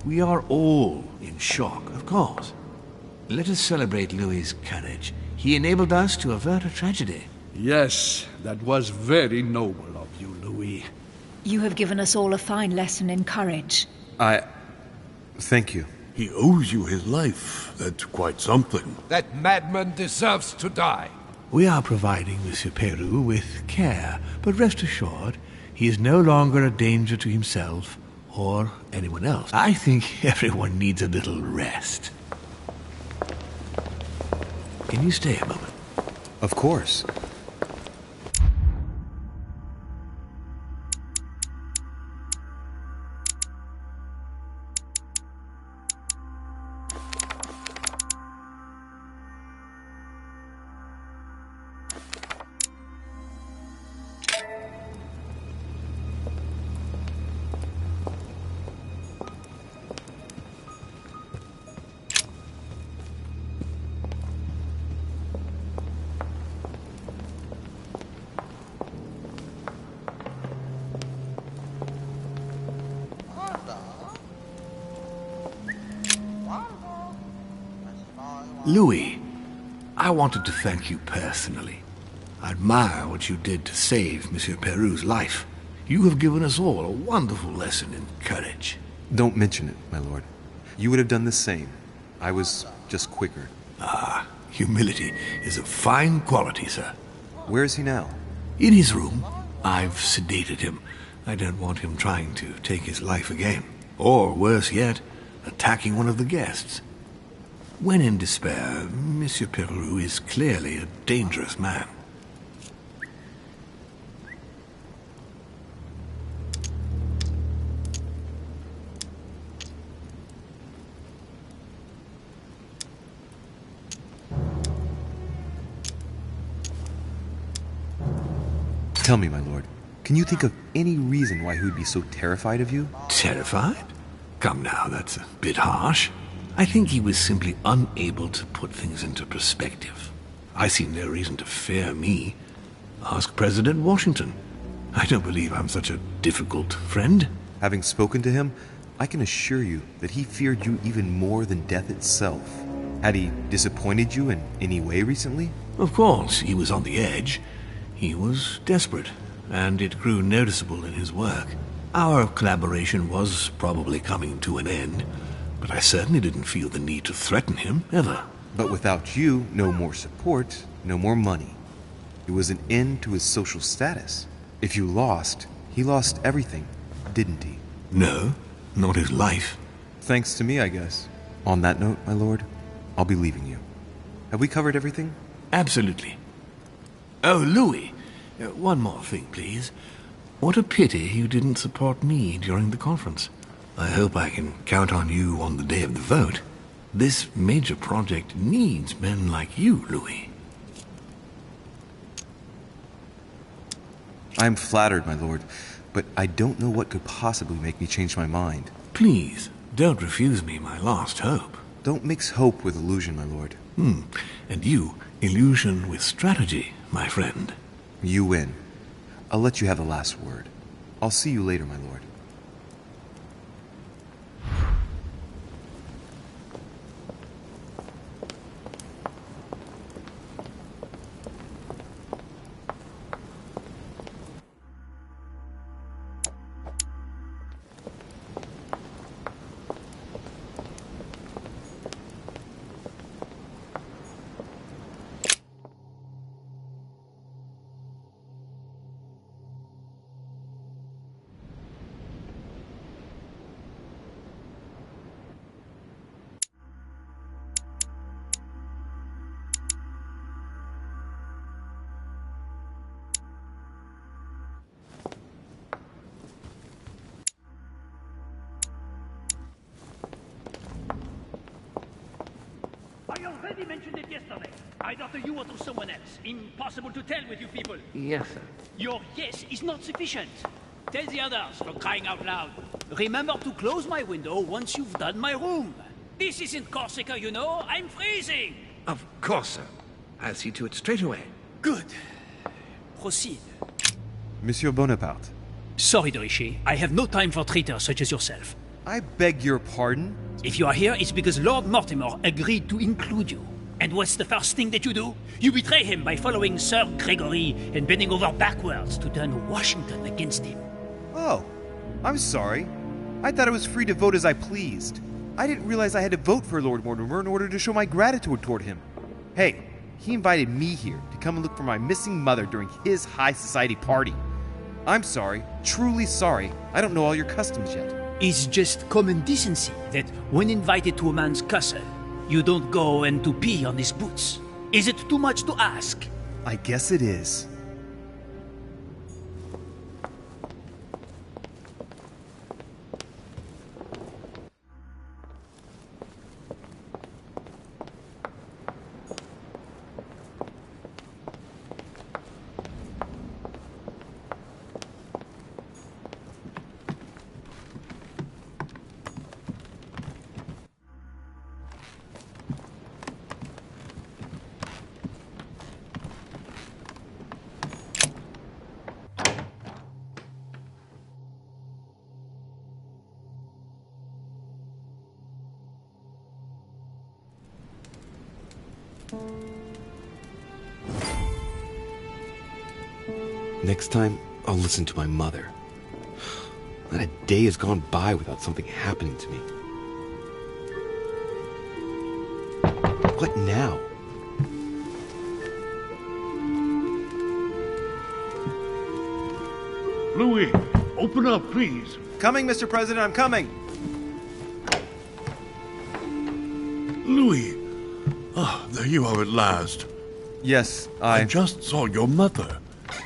We are all in shock, of course. Let us celebrate Louis's courage. He enabled us to avert a tragedy. Yes, that was very noble of you, Louis. You have given us all a fine lesson in courage. Thank you. He owes you his life. That's quite something. That madman deserves to die. We are providing Monsieur Peru with care, but rest assured, he is no longer a danger to himself or anyone else. I think everyone needs a little rest. Can you stay a moment? Of course. Louis, I wanted to thank you personally. I admire what you did to save Monsieur Peru's life. You have given us all a wonderful lesson in courage. Don't mention it, my lord. You would have done the same. I was just quicker. Ah, humility is a fine quality, sir. Where is he now? In his room. I've sedated him. I don't want him trying to take his life again. Or, worse yet, attacking one of the guests. When in despair, Monsieur Peru is clearly a dangerous man. Tell me, my lord, can you think of any reason why he would be so terrified of you? Terrified? Come now, that's a bit harsh. I think he was simply unable to put things into perspective. I see no reason to fear me. Ask President Washington. I don't believe I'm such a difficult friend. Having spoken to him, I can assure you that he feared you even more than death itself. Had he disappointed you in any way recently? Of course, he was on the edge. He was desperate, and it grew noticeable in his work. Our collaboration was probably coming to an end, but I certainly didn't feel the need to threaten him, ever. But without you, no more support, no more money. It was an end to his social status. If you lost, he lost everything, didn't he? No, not his life. Thanks to me, I guess. On that note, my lord, I'll be leaving you. Have we covered everything? Absolutely. Oh, Louis, one more thing, please. What a pity you didn't support me during the conference. I hope I can count on you on the day of the vote. This major project needs men like you, Louis. I'm flattered, my lord, but I don't know what could possibly make me change my mind. Please, don't refuse me my last hope. Don't mix hope with illusion, my lord. And you, illusion with strategy, my friend. You win. I'll let you have the last word. I'll see you later, my lord. I already mentioned it yesterday. Either to you or to someone else. Impossible to tell with you people. Yes, sir. Your yes is not sufficient. Tell the others, for crying out loud. Remember to close my window once you've done my room. This isn't Corsica, you know. I'm freezing. Of course, sir. I'll see to it straight away. Good. Proceed. Monsieur Bonaparte. Sorry, Dorishi. I have no time for traitors such as yourself. I beg your pardon? If you are here, it's because Lord Mortimer agreed to include you. And what's the first thing that you do? You betray him by following Sir Gregory and bending over backwards to turn Washington against him. Oh, I'm sorry. I thought I was free to vote as I pleased. I didn't realize I had to vote for Lord Mortimer in order to show my gratitude toward him. Hey, he invited me here to come and look for my missing mother during his high society party. I'm sorry, truly sorry. I don't know all your customs yet. It's just common decency that when invited to a man's castle, you don't go and to pee on his boots. Is it too much to ask? I guess it is. Next time, I'll listen to my mother. Not a day has gone by without something happening to me. What now? Louis, open up, please. Coming, Mr. President, I'm coming. Louis. Ah, there you are at last. Yes, I just saw your mother.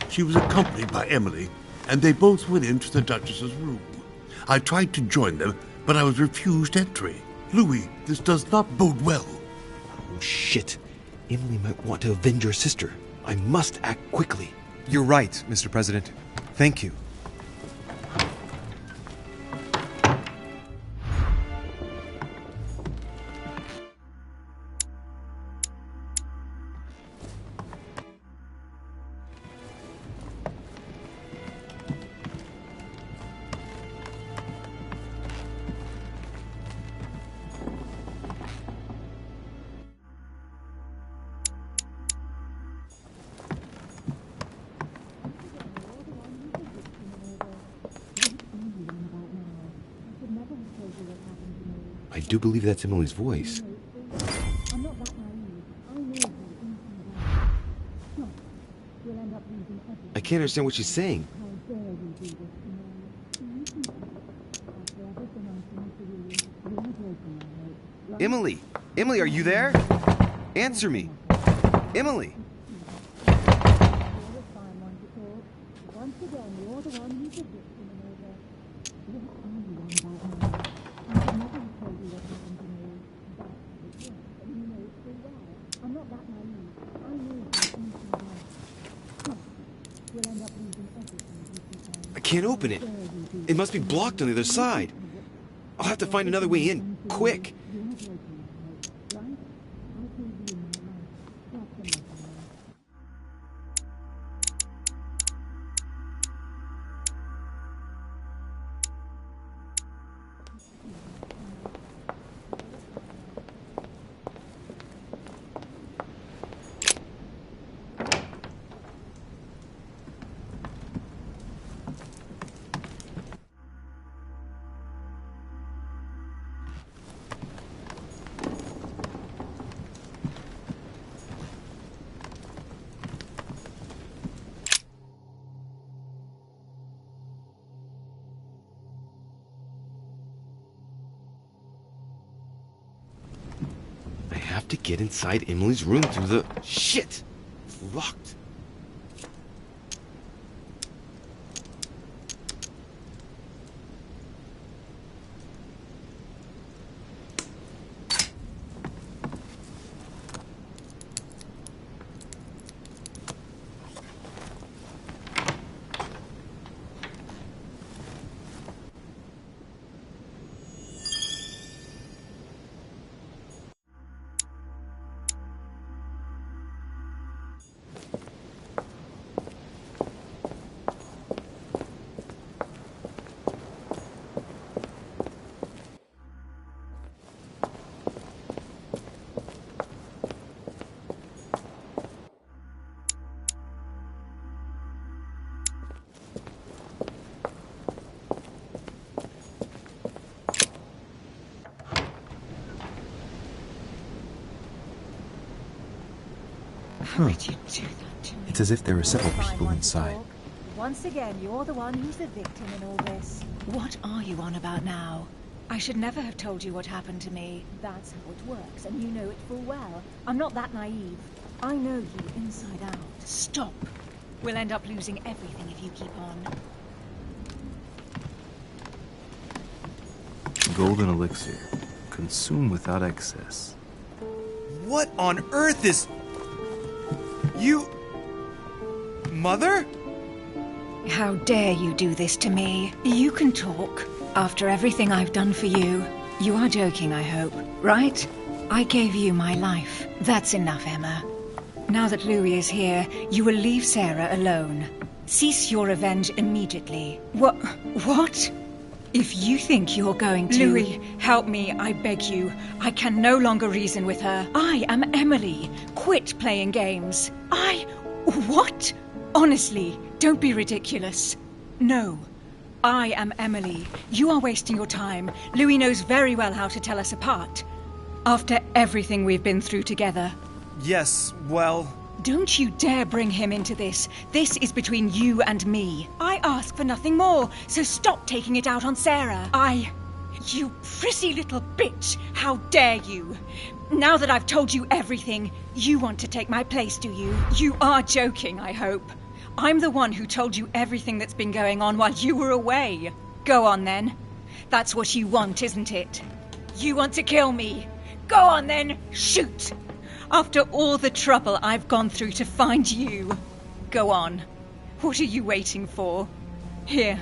She was accompanied by Emily, and they both went into the Duchess's room. I tried to join them, but I was refused entry. Louis, this does not bode well. Oh, shit. Emily might want to avenge your sister. I must act quickly. You're right, Mr. President. Thank you. I do believe that's Emily's voice. I can't understand what she's saying. Emily! Emily, are you there? Answer me! Emily! I can't open it. It must be blocked on the other side. I'll have to find another way in, quick. I have to get inside Emily's room through the... Shit! It's locked. How could you do that to me? It's as if there are several people inside. Once again, you're the one who's the victim in all this. What are you on about now? I should never have told you what happened to me. That's how it works, and you know it full well. I'm not that naive. I know you inside out. Stop. We'll end up losing everything if you keep on. Golden elixir. Consume without excess. What on earth is... You... Mother? How dare you do this to me? You can talk. After everything I've done for you. You are joking, I hope, right? I gave you my life. That's enough, Emma. Now that Louis is here, you will leave Sarah alone. Cease your revenge immediately. What? If you think you're going to... Louis, help me, I beg you. I can no longer reason with her. I am Emily. Quit playing games. What? Honestly, don't be ridiculous. No. I am Emily. You are wasting your time. Louis knows very well how to tell us apart. After everything we've been through together. Yes, well... Don't you dare bring him into this. This is between you and me. I ask for nothing more, so stop taking it out on Sarah. You prissy little bitch! How dare you! Now that I've told you everything, you want to take my place, do you? You are joking, I hope. I'm the one who told you everything that's been going on while you were away. Go on, then. That's what you want, isn't it? You want to kill me. Go on, then. Shoot! After all the trouble I've gone through to find you. Go on. What are you waiting for? Here,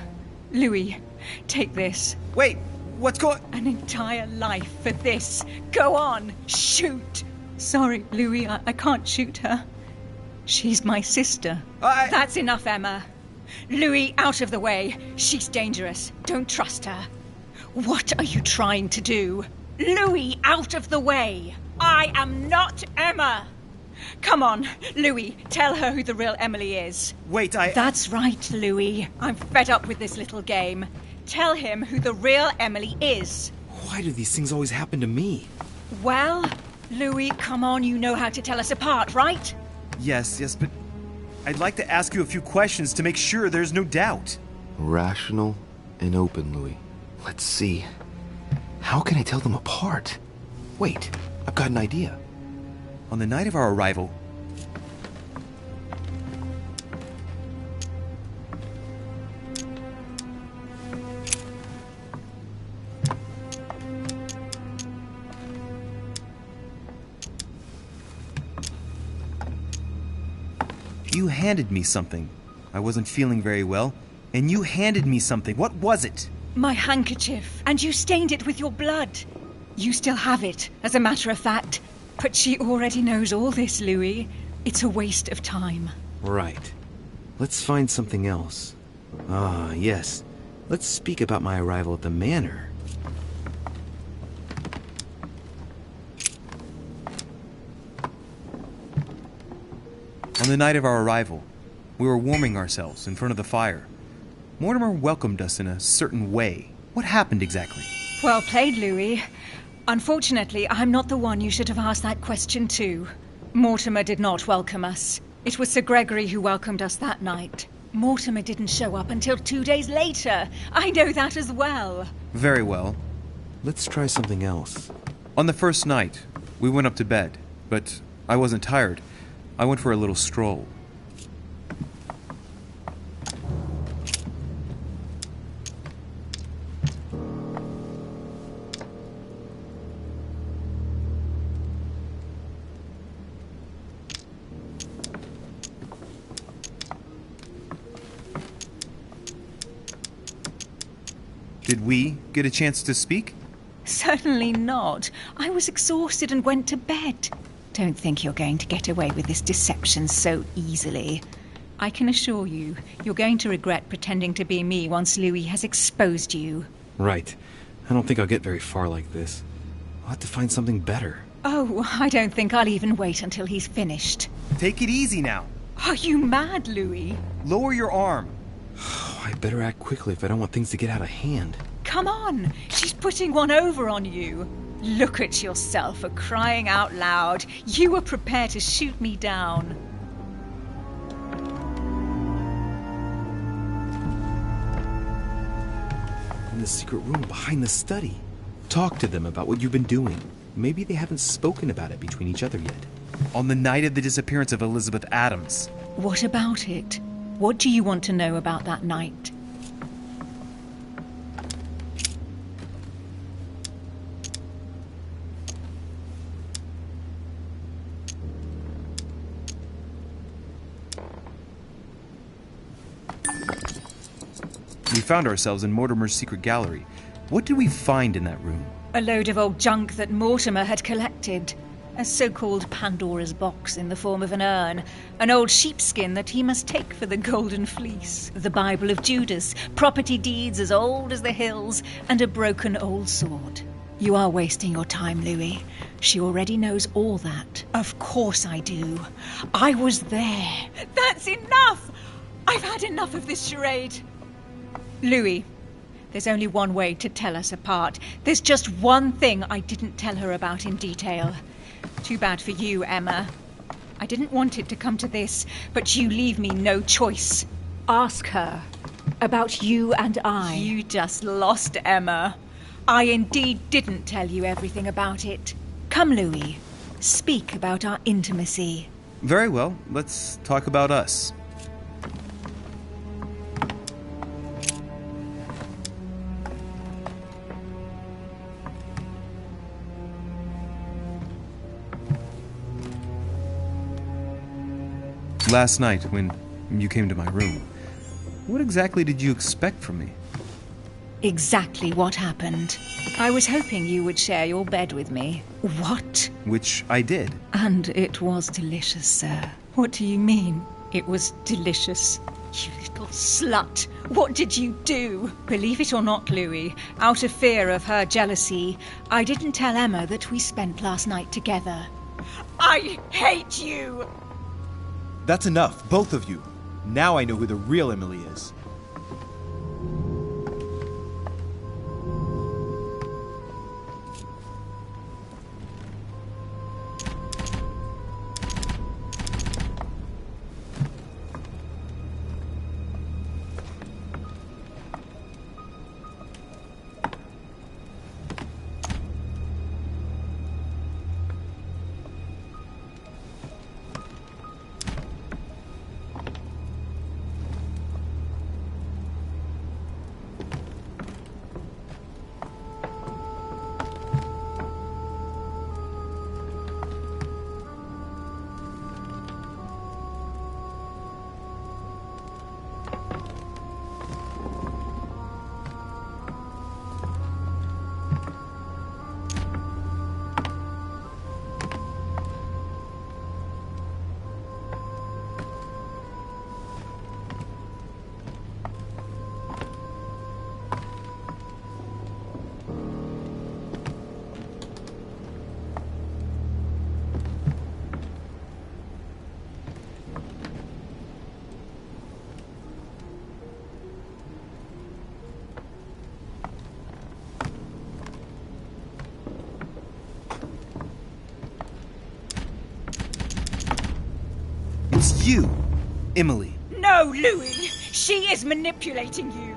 Louis, take this. Wait, what's going... An entire life for this. Go on, shoot! Sorry, Louis, I can't shoot her. She's my sister. That's enough, Emma. Louis, out of the way. She's dangerous. Don't trust her. What are you trying to do? Louis, out of the way. I am not Emma. Come on, Louis, tell her who the real Emily is. Wait, That's right, Louis. I'm fed up with this little game. Tell him who the real Emily is. Why do these things always happen to me? Well, Louis, come on, you know how to tell us apart, right? Yes, but I'd like to ask you a few questions to make sure there's no doubt. Rational and open, Louis. Let's see. How can I tell them apart? Wait, I've got an idea. On the night of our arrival... You handed me something. I wasn't feeling very well, and you handed me something. What was it? My handkerchief, and you stained it with your blood. You still have it, as a matter of fact. But she already knows all this, Louis. It's a waste of time. Right. Let's find something else. Ah, yes. Let's speak about my arrival at the manor. On the night of our arrival, we were warming ourselves in front of the fire. Mortimer welcomed us in a certain way. What happened exactly? Well played, Louis. Unfortunately, I'm not the one you should have asked that question to. Mortimer did not welcome us. It was Sir Gregory who welcomed us that night. Mortimer didn't show up until 2 days later. I know that as well. Very well. Let's try something else. On the first night, we went up to bed, but I wasn't tired. I went for a little stroll. Did we get a chance to speak? Certainly not. I was exhausted and went to bed. Don't think you're going to get away with this deception so easily. I can assure you, you're going to regret pretending to be me once Louis has exposed you. Right. I don't think I'll get very far like this. I'll have to find something better. Oh, I don't think I'll even wait until he's finished. Take it easy now. Are you mad, Louis? Lower your arm. I better act quickly if I don't want things to get out of hand. Come on! She's putting one over on you. Look at yourself for crying out loud. You were prepared to shoot me down. In the secret room behind the study. Talk to them about what you've been doing. Maybe they haven't spoken about it between each other yet. On the night of the disappearance of Elizabeth Adams. What about it? What do you want to know about that night? We found ourselves in Mortimer's secret gallery. What did we find in that room? A load of old junk that Mortimer had collected. A so-called Pandora's box in the form of an urn. An old sheepskin that he must take for the Golden Fleece. The Bible of Judas. Property deeds as old as the hills. And a broken old sword. You are wasting your time, Louis. She already knows all that. Of course I do. I was there. That's enough! I've had enough of this charade. Louis, there's only one way to tell us apart. There's just one thing I didn't tell her about in detail. Too bad for you, Emma. I didn't want it to come to this, but you leave me no choice. Ask her about you and I. You just lost, Emma. I indeed didn't tell you everything about it. Come, Louis. Speak about our intimacy. Very well, let's talk about us. Last night, when you came to my room, what exactly did you expect from me? Exactly what happened. I was hoping you would share your bed with me. What? Which I did. And it was delicious, sir. What do you mean, it was delicious? You little slut. What did you do? Believe it or not, Louis, out of fear of her jealousy, I didn't tell Emma that we spent last night together. I hate you! That's enough, both of you. Now I know who the real Emily is. It's you, Emily. No, Louis! She is manipulating you!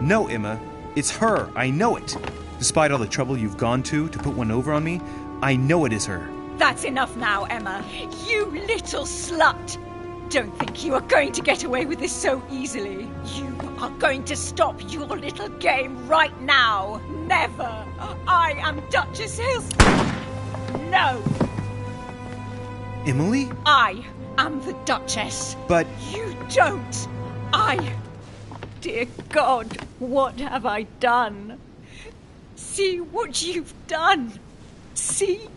No, Emma. It's her. I know it. Despite all the trouble you've gone to put one over on me, I know it is her. That's enough now, Emma. You little slut! Don't think you are going to get away with this so easily. You are going to stop your little game right now. Never! I am Duchess Hills. No! Emily? I am the Duchess. But... You don't! Dear God, what have I done? See what you've done. See?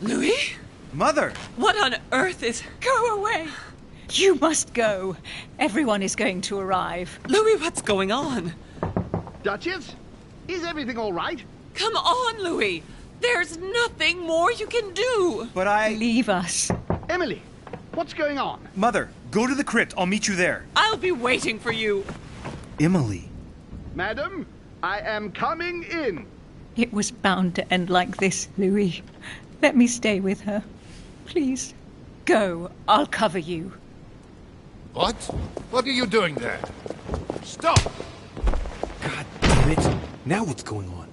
Louis? Mother! What on earth is... Go away! You must go. Everyone is going to arrive. Louis, what's going on? Duchess? Is everything all right? Come on, Louis. There's nothing more you can do. But I... Leave us. Emily, what's going on? Mother, go to the crypt. I'll meet you there. I'll be waiting for you. Emily! Madam, I am coming in. It was bound to end like this, Louis. Let me stay with her. Please. Go. I'll cover you. What? What are you doing there? Stop! God damn it! Now what's going on?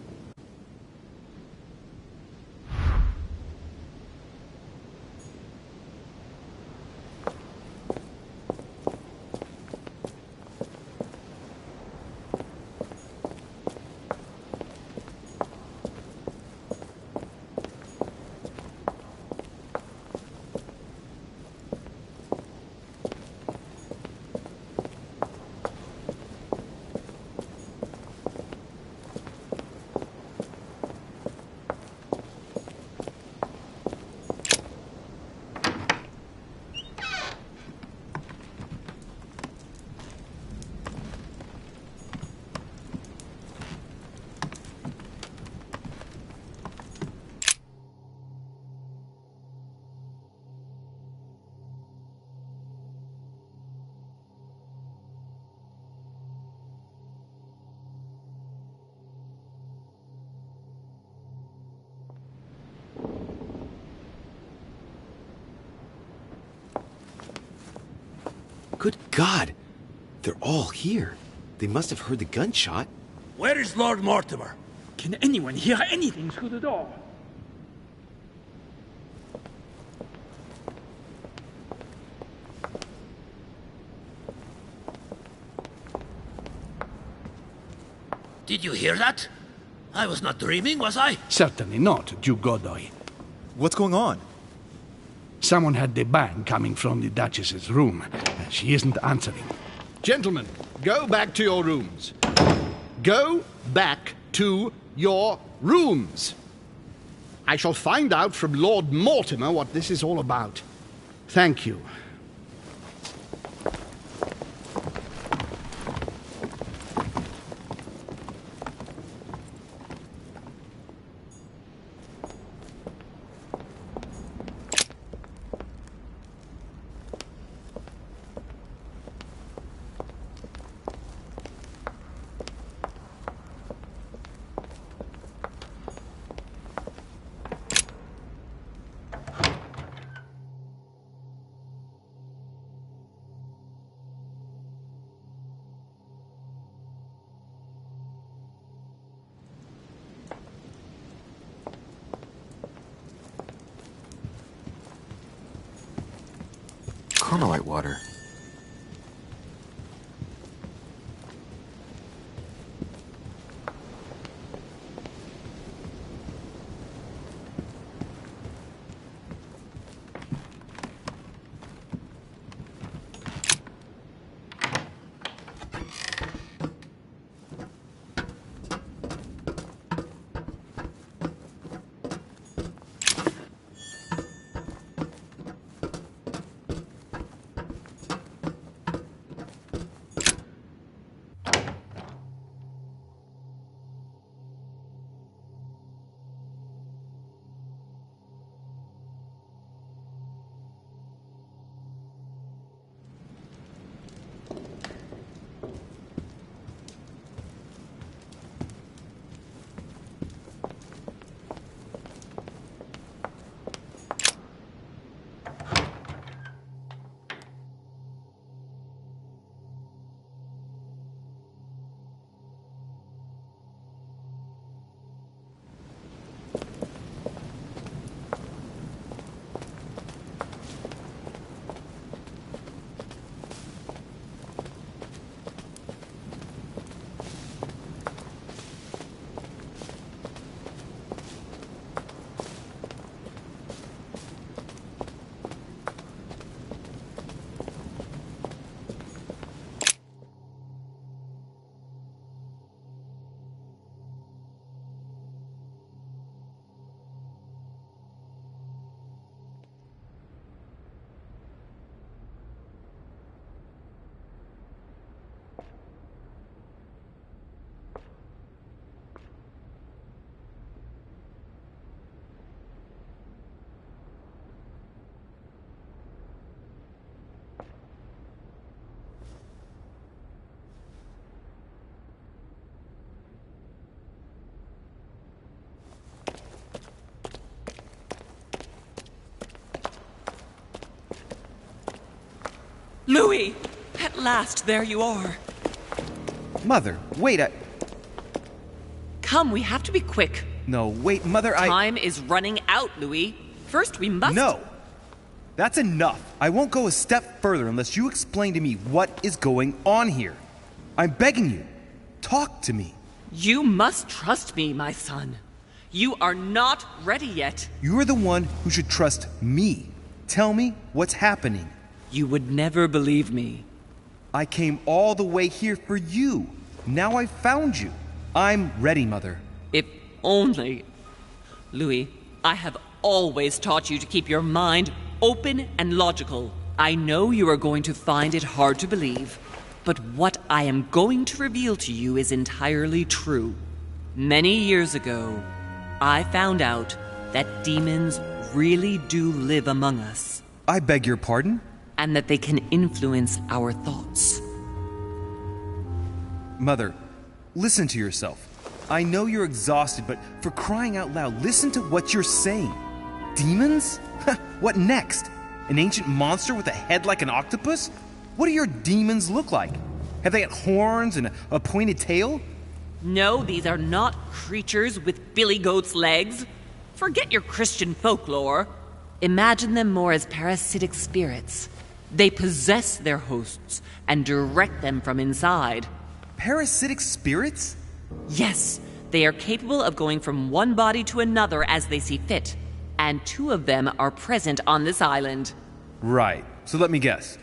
Good God! They're all here. They must have heard the gunshot. Where is Lord Mortimer? Can anyone hear anything through the door? Did you hear that? I was not dreaming, was I? Certainly not, Duke Godoy. What's going on? Someone had the bang coming from the Duchess's room, and she isn't answering. Gentlemen, go back to your rooms. Go back to your rooms. I shall find out from Lord Mortimer what this is all about. Thank you. Chronolite water. Louis! At last, there you are. Mother, wait, Come, we have to be quick. No, wait, Mother, Time is running out, Louis. First, we must... No! That's enough. I won't go a step further unless you explain to me what is going on here. I'm begging you. Talk to me. You must trust me, my son. You are not ready yet. You're the one who should trust me. Tell me what's happening. You would never believe me. I came all the way here for you. Now I've found you. I'm ready, Mother. If only... Louis, I have always taught you to keep your mind open and logical. I know you are going to find it hard to believe, but what I am going to reveal to you is entirely true. Many years ago, I found out that demons really do live among us. I beg your pardon? And that they can influence our thoughts. Mother, listen to yourself. I know you're exhausted, but for crying out loud, listen to what you're saying. Demons? What next? An ancient monster with a head like an octopus? What do your demons look like? Have they got horns and a pointed tail? No, these are not creatures with billy goat's legs. Forget your Christian folklore. Imagine them more as parasitic spirits. They possess their hosts and direct them from inside. Parasitic spirits? Yes, they are capable of going from one body to another as they see fit. And 2 of them are present on this island. Right. So let me guess.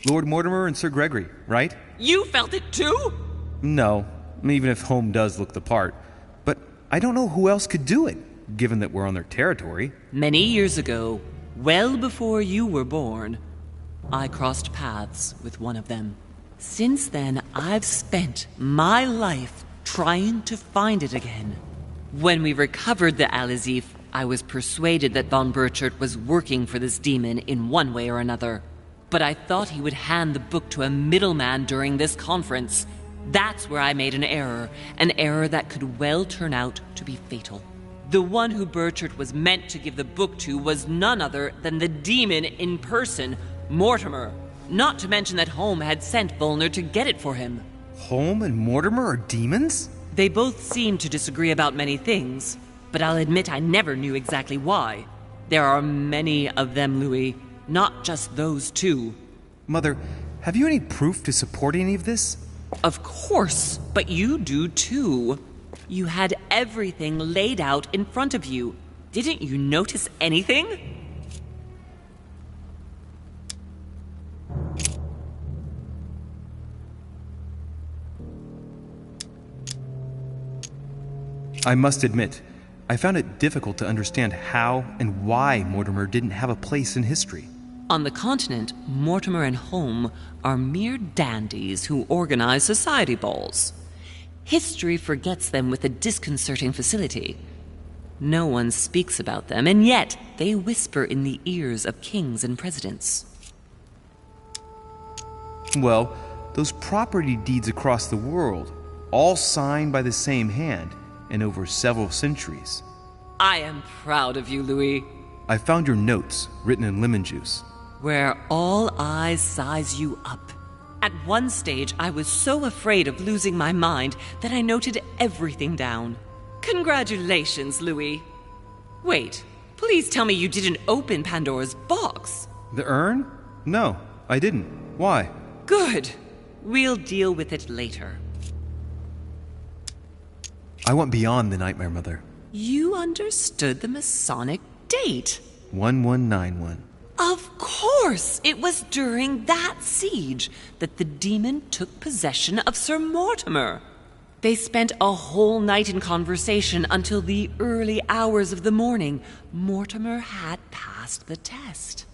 Lord Mortimer and Sir Gregory, right? You felt it too? No, even if Home does look the part. But I don't know who else could do it, given that we're on their territory. Many years ago, well before you were born, I crossed paths with one of them. Since then, I've spent my life trying to find it again. When we recovered the Alizif, I was persuaded that von Burchard was working for this demon in one way or another. But I thought he would hand the book to a middleman during this conference. That's where I made an error that could well turn out to be fatal. The one who Burchard was meant to give the book to was none other than the demon in person, Mortimer. Not to mention that Home had sent Volner to get it for him. Home and Mortimer are demons? They both seem to disagree about many things, but I'll admit I never knew exactly why. There are many of them, Louis. Not just those 2. Mother, have you any proof to support any of this? Of course, but you do too. You had everything laid out in front of you. Didn't you notice anything? I must admit, I found it difficult to understand how and why Mortimer didn't have a place in history. On the continent, Mortimer and Home are mere dandies who organize society balls. History forgets them with a disconcerting facility. No one speaks about them, and yet they whisper in the ears of kings and presidents. Well, those property deeds across the world, all signed by the same hand, and over several centuries. I am proud of you, Louis. I found your notes, written in lemon juice. Where all eyes size you up. At one stage, I was so afraid of losing my mind that I noted everything down. Congratulations, Louis. Wait, please tell me you didn't open Pandora's box. The urn? No, I didn't. Why? Good. We'll deal with it later. I went beyond the Nightmare Mother. You understood the Masonic date. 1191. Of course! It was during that siege that the demon took possession of Sir Mortimer. They spent a whole night in conversation until the early hours of the morning. Mortimer had passed the test.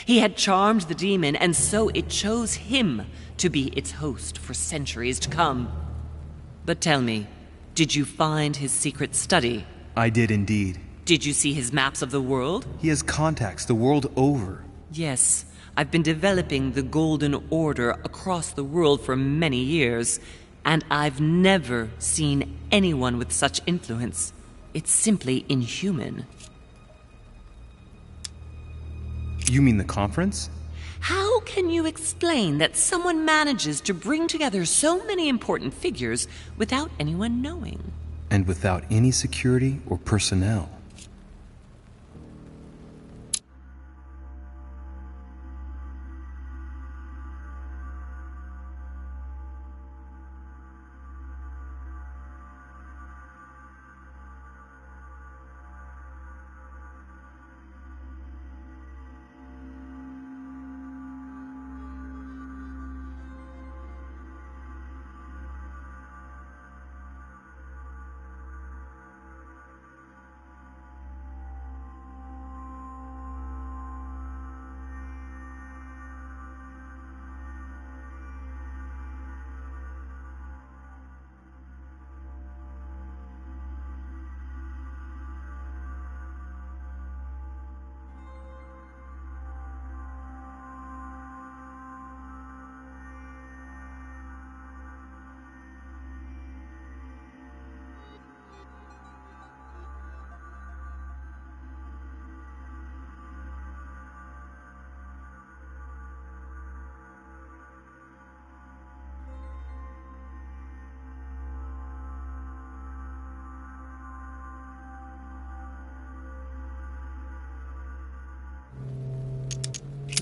He had charmed the demon, and so it chose him to be its host for centuries to come. But tell me, did you find his secret study? I did indeed. Did you see his maps of the world? He has contacts the world over. Yes, I've been developing the Golden Order across the world for many years. And I've never seen anyone with such influence. It's simply inhuman. You mean the conference? How can you explain that someone manages to bring together so many important figures without anyone knowing? And without any security or personnel.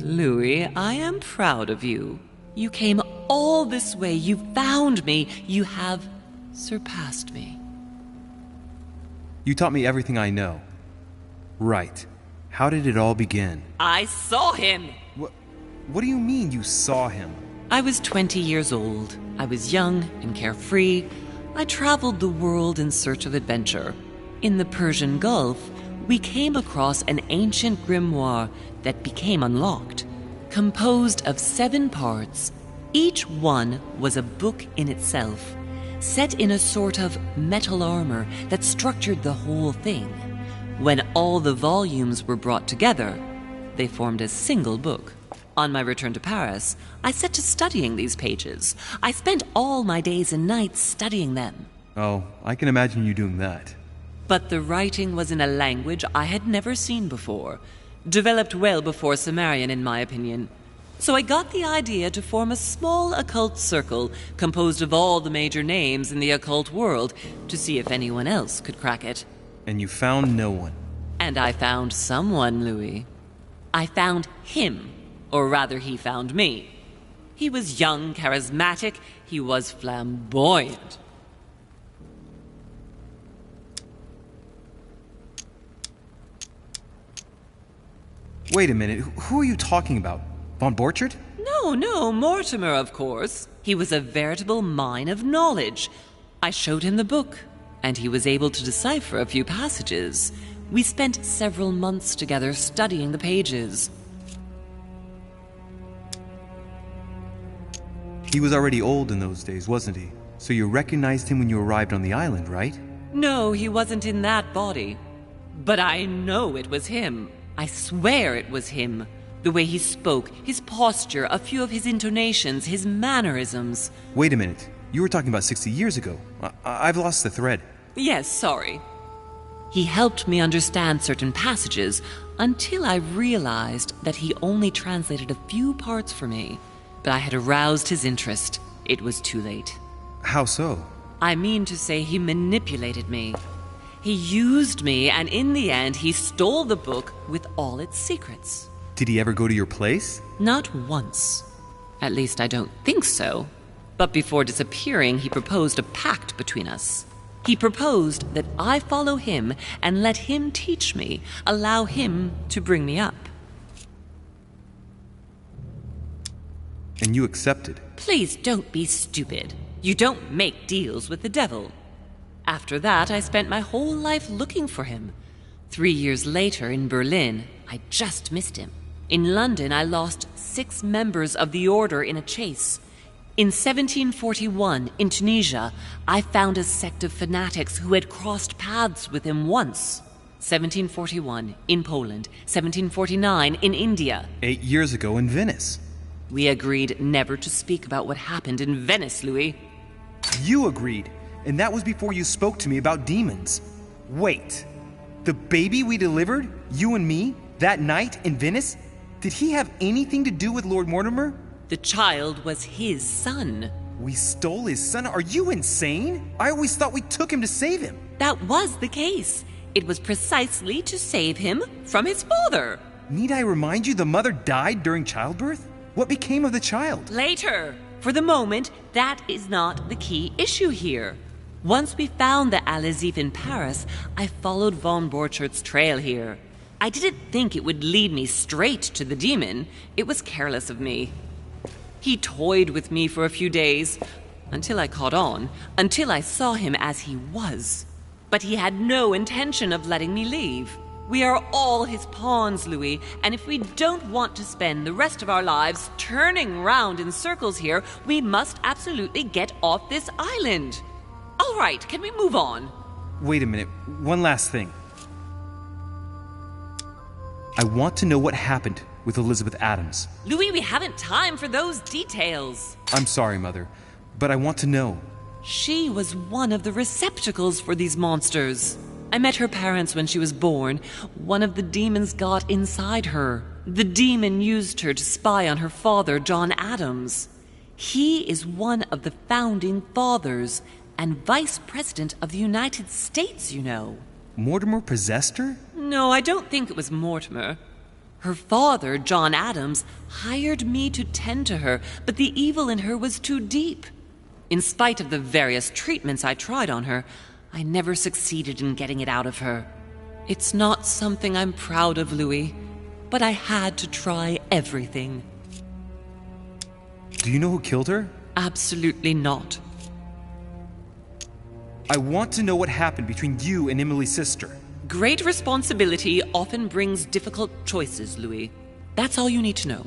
Louis, I am proud of you. You came all this way. You found me. You have surpassed me. You taught me everything I know. Right. How did it all begin? I saw him! What do you mean you saw him? I was 20 years old. I was young and carefree. I traveled the world in search of adventure. In the Persian Gulf, we came across an ancient grimoire that became unlocked, composed of 7 parts. Each one was a book in itself, set in a sort of metal armor that structured the whole thing. When all the volumes were brought together, they formed a single book. On my return to Paris, I set to studying these pages. I spent all my days and nights studying them. Oh, I can imagine you doing that. But the writing was in a language I had never seen before, developed well before Sumerian, in my opinion. So I got the idea to form a small occult circle composed of all the major names in the occult world to see if anyone else could crack it. And you found no one. And I found someone, Louis. I found him, or rather he found me. He was young, charismatic, he was flamboyant. Wait a minute, who are you talking about? Von Borchardt? No, Mortimer, of course. He was a veritable mine of knowledge. I showed him the book, and he was able to decipher a few passages. We spent several months together studying the pages. He was already old in those days, wasn't he? So you recognized him when you arrived on the island, right? No, he wasn't in that body. But I know it was him. I swear it was him. The way he spoke, his posture, a few of his intonations, his mannerisms. Wait a minute. You were talking about 60 years ago. I've lost the thread. Yes, sorry. He helped me understand certain passages until I realized that he only translated a few parts for me. But I had aroused his interest. It was too late. How so? I mean to say he manipulated me. He used me, and in the end, he stole the book with all its secrets. Did he ever go to your place? Not once. At least I don't think so. But before disappearing, he proposed a pact between us. He proposed that I follow him and let him teach me, allow him to bring me up. And you accepted? Please don't be stupid. You don't make deals with the devil. After that, I spent my whole life looking for him. 3 years later, in Berlin, I just missed him. In London, I lost 6 members of the order in a chase. In 1741, in Tunisia, I found a sect of fanatics who had crossed paths with him once. 1741, in Poland. 1749, in India. 8 years ago in Venice. We agreed never to speak about what happened in Venice, Louis. You agreed, and that was before you spoke to me about demons. Wait, the baby we delivered, you and me, that night in Venice, did he have anything to do with Lord Mortimer? The child was his son. We stole his son? Are you insane? I always thought we took him to save him. That was the case. It was precisely to save him from his father. Need I remind you the mother died during childbirth? What became of the child? Later. For the moment, that is not the key issue here. Once we found the Al-Azif in Paris, I followed von Borchart's trail here. I didn't think it would lead me straight to the demon. It was careless of me. He toyed with me for a few days, until I caught on, until I saw him as he was. But he had no intention of letting me leave. We are all his pawns, Louis, and if we don't want to spend the rest of our lives turning round in circles here, we must absolutely get off this island. All right, can we move on? Wait a minute, one last thing. I want to know what happened with Elizabeth Adams. Louis, we haven't time for those details. I'm sorry, Mother, but I want to know. She was one of the receptacles for these monsters. I met her parents when she was born. One of the demons got inside her. The demon used her to spy on her father, John Adams. He is one of the founding fathers and vice president of the United States, you know. Mortimer possessed her? No, I don't think it was Mortimer. Her father, John Adams, hired me to tend to her, but the evil in her was too deep. In spite of the various treatments I tried on her, I never succeeded in getting it out of her. It's not something I'm proud of, Louis, but I had to try everything. Do you know who killed her? Absolutely not. I want to know what happened between you and Emily's sister. Great responsibility often brings difficult choices, Louis. That's all you need to know.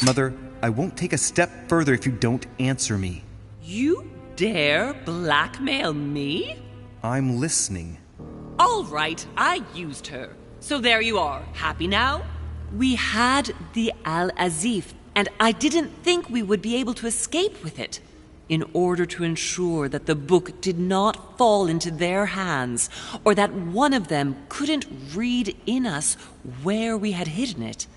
Mother, I won't take a step further if you don't answer me. You dare blackmail me? I'm listening. All right, I used her. So there you are. Happy now? We had the Al-Azif, and I didn't think we would be able to escape with it. In order to ensure that the book did not fall into their hands, or that one of them couldn't read in us where we had hidden it,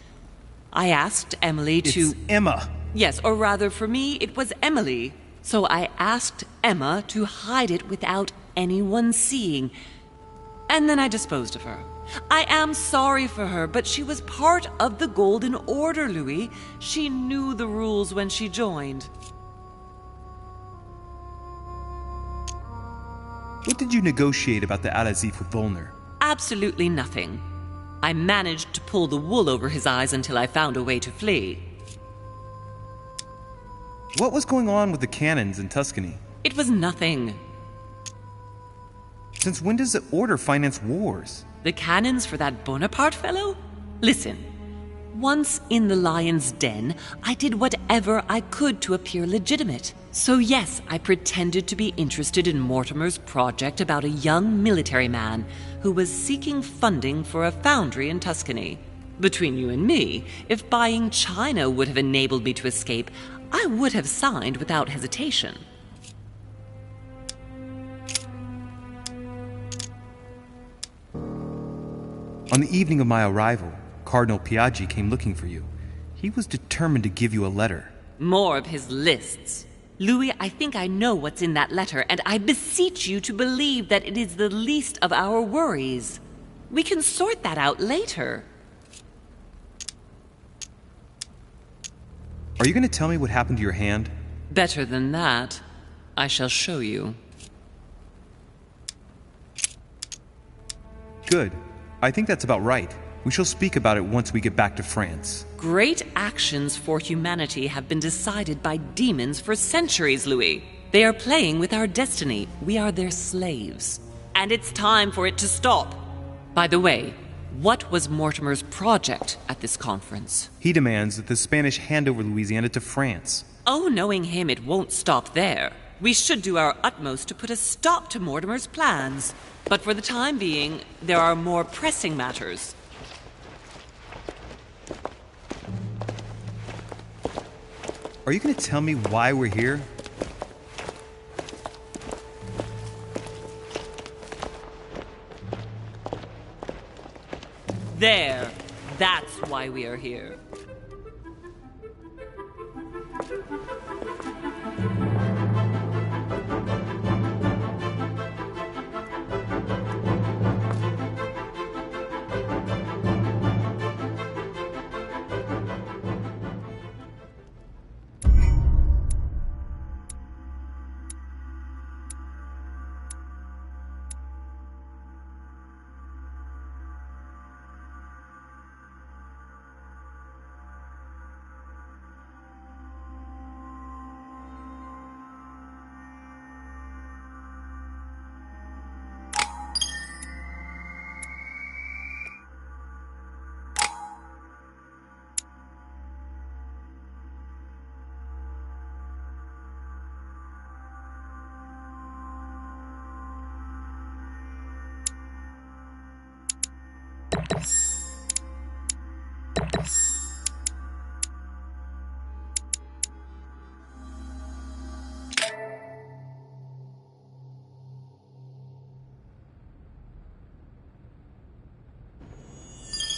I asked Emily to... It's Emma. Yes, or rather for me, it was Emily. So I asked Emma to hide it without anyone seeing, and then I disposed of her. I am sorry for her, but she was part of the Golden Order, Louis. She knew the rules when she joined. What did you negotiate about the Al-Azif with Volner? Absolutely nothing. I managed to pull the wool over his eyes until I found a way to flee. What was going on with the cannons in Tuscany? It was nothing. Since when does the Order finance wars? The cannons for that Bonaparte fellow? Listen, once in the lion's den, I did whatever I could to appear legitimate. So yes, I pretended to be interested in Mortimer's project about a young military man who was seeking funding for a foundry in Tuscany. Between you and me, if buying China would have enabled me to escape, I would have signed without hesitation. On the evening of my arrival, Cardinal Piaggi came looking for you. He was determined to give you a letter. More of his lists. Louis, I think I know what's in that letter, and I beseech you to believe that it is the least of our worries. We can sort that out later. Are you going to tell me what happened to your hand? Better than that. I shall show you. Good. I think that's about right. We shall speak about it once we get back to France. Great actions for humanity have been decided by demons for centuries, Louis. They are playing with our destiny. We are their slaves. And it's time for it to stop. By the way, what was Mortimer's project at this conference? He demands that the Spanish hand over Louisiana to France. Oh, knowing him, it won't stop there. We should do our utmost to put a stop to Mortimer's plans. But for the time being, there are more pressing matters. Are you going to tell me why we're here? There. That's why we are here.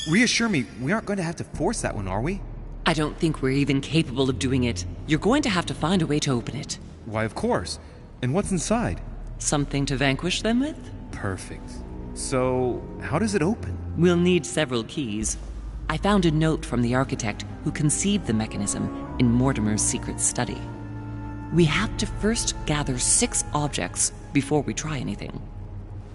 Reassure me, we aren't going to have to force that one, are we? I don't think we're even capable of doing it. You're going to have to find a way to open it. Why, of course. And what's inside? Something to vanquish them with? Perfect. So, how does it open? We'll need several keys. I found a note from the architect who conceived the mechanism in Mortimer's secret study. We have to first gather 6 objects before we try anything.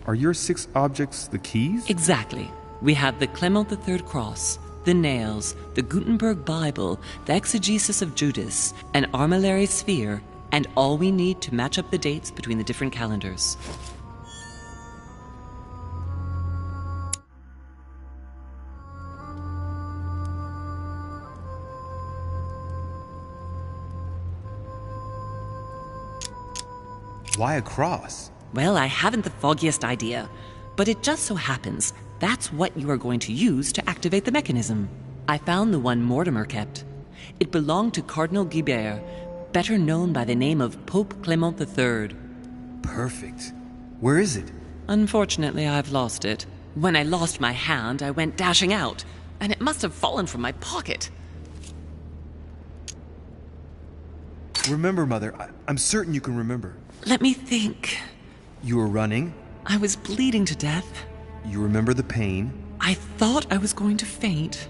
Are your 6 objects the keys? Exactly. We have the Clement III cross, the nails, the Gutenberg Bible, the exegesis of Judas, an armillary sphere, and all we need to match up the dates between the different calendars. Why a cross? Well, I haven't the foggiest idea, but it just so happens that's what you are going to use to activate the mechanism. I found the one Mortimer kept. It belonged to Cardinal Guibert, better known by the name of Pope Clement III. Perfect. Where is it? Unfortunately, I've lost it. When I lost my hand, I went dashing out, and it must have fallen from my pocket. Remember, Mother. I'm certain you can remember. Let me think. You were running. I was bleeding to death. You remember the pain. I thought I was going to faint.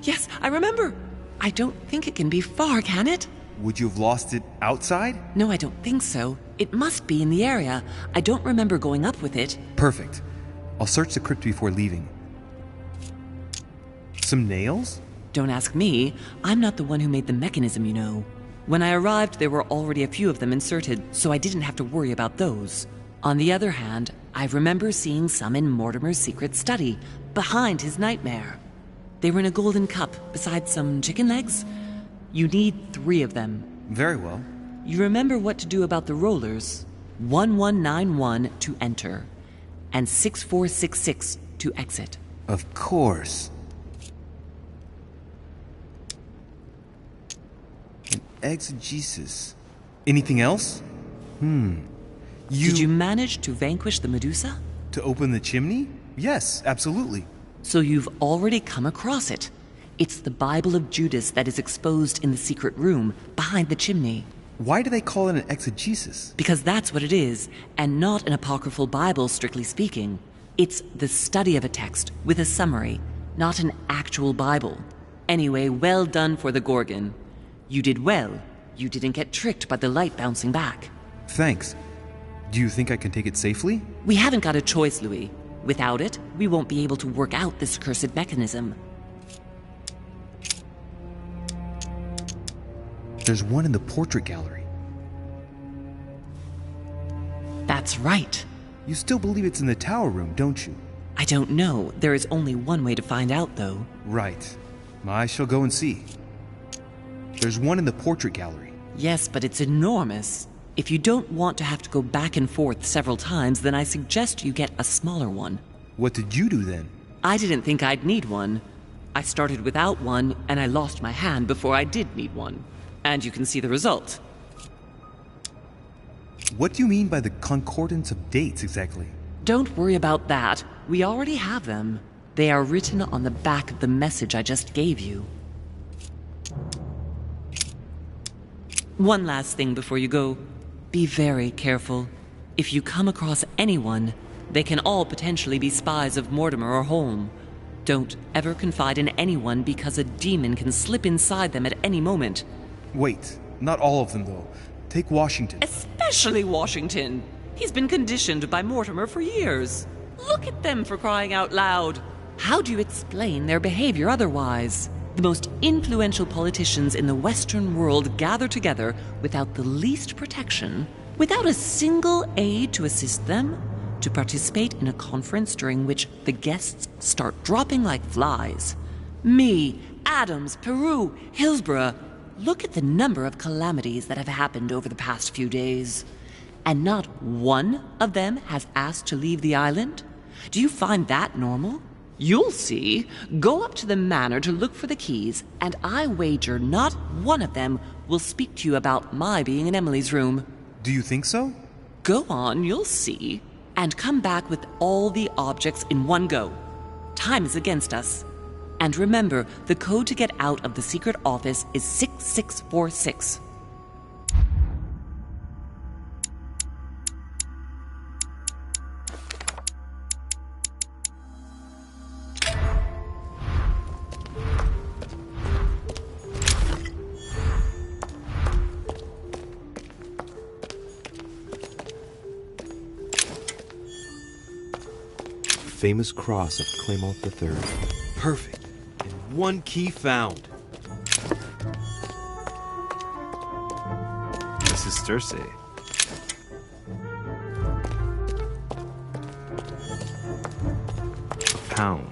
Yes, I remember. I don't think it can be far, can it? Would you have lost it outside? No, I don't think so. It must be in the area. I don't remember going up with it. Perfect. I'll search the crypt before leaving. Some nails? Don't ask me. I'm not the one who made the mechanism, you know. When I arrived, there were already a few of them inserted, so I didn't have to worry about those. On the other hand, I remember seeing some in Mortimer's secret study, behind his nightmare. They were in a golden cup, beside some chicken legs. You need 3 of them. Very well. You remember what to do about the rollers. 1191 to enter, and 6466 to exit. Of course. An exegesis. Anything else? Did you manage to vanquish the Medusa? To open the chimney? Yes, absolutely. So you've already come across it. It's the Bible of Judas that is exposed in the secret room behind the chimney. Why do they call it an exegesis? Because that's what it is, and not an apocryphal Bible, strictly speaking. It's the study of a text with a summary, not an actual Bible. Anyway, well done for the Gorgon. You did well. You didn't get tricked by the light bouncing back. Thanks. Do you think I can take it safely? We haven't got a choice, Louis. Without it, we won't be able to work out this cursed mechanism. There's one in the portrait gallery. That's right. You still believe it's in the tower room, don't you? I don't know. There is only one way to find out, though. Right. I shall go and see. There's one in the portrait gallery. Yes, but it's enormous. If you don't want to have to go back and forth several times, then I suggest you get a smaller one. What did you do then? I didn't think I'd need one. I started without one, and I lost my hand before I did need one. And you can see the result. What do you mean by the concordance of dates exactly? Don't worry about that. We already have them. They are written on the back of the message I just gave you. One last thing before you go. Be very careful. If you come across anyone, they can all potentially be spies of Mortimer or Holm. Don't ever confide in anyone because a demon can slip inside them at any moment. Wait, not all of them though. Take Washington. Especially Washington. He's been conditioned by Mortimer for years. Look at them, for crying out loud. How do you explain their behavior otherwise? The most influential politicians in the Western world gather together without the least protection, without a single aid to assist them, to participate in a conference during which the guests start dropping like flies. Me, Adams, Peru, Hillsborough. Look at the number of calamities that have happened over the past few days. And not one of them has asked to leave the island? Do you find that normal? You'll see. Go up to the manor to look for the keys, and I wager not one of them will speak to you about my being in Emily's room. Do you think so? Go on, you'll see. And come back with all the objects in one go. Time is against us. And remember, the code to get out of the secret office is 6646. Famous cross of Clement III. Perfect. And one key found. This is Circe. A pound.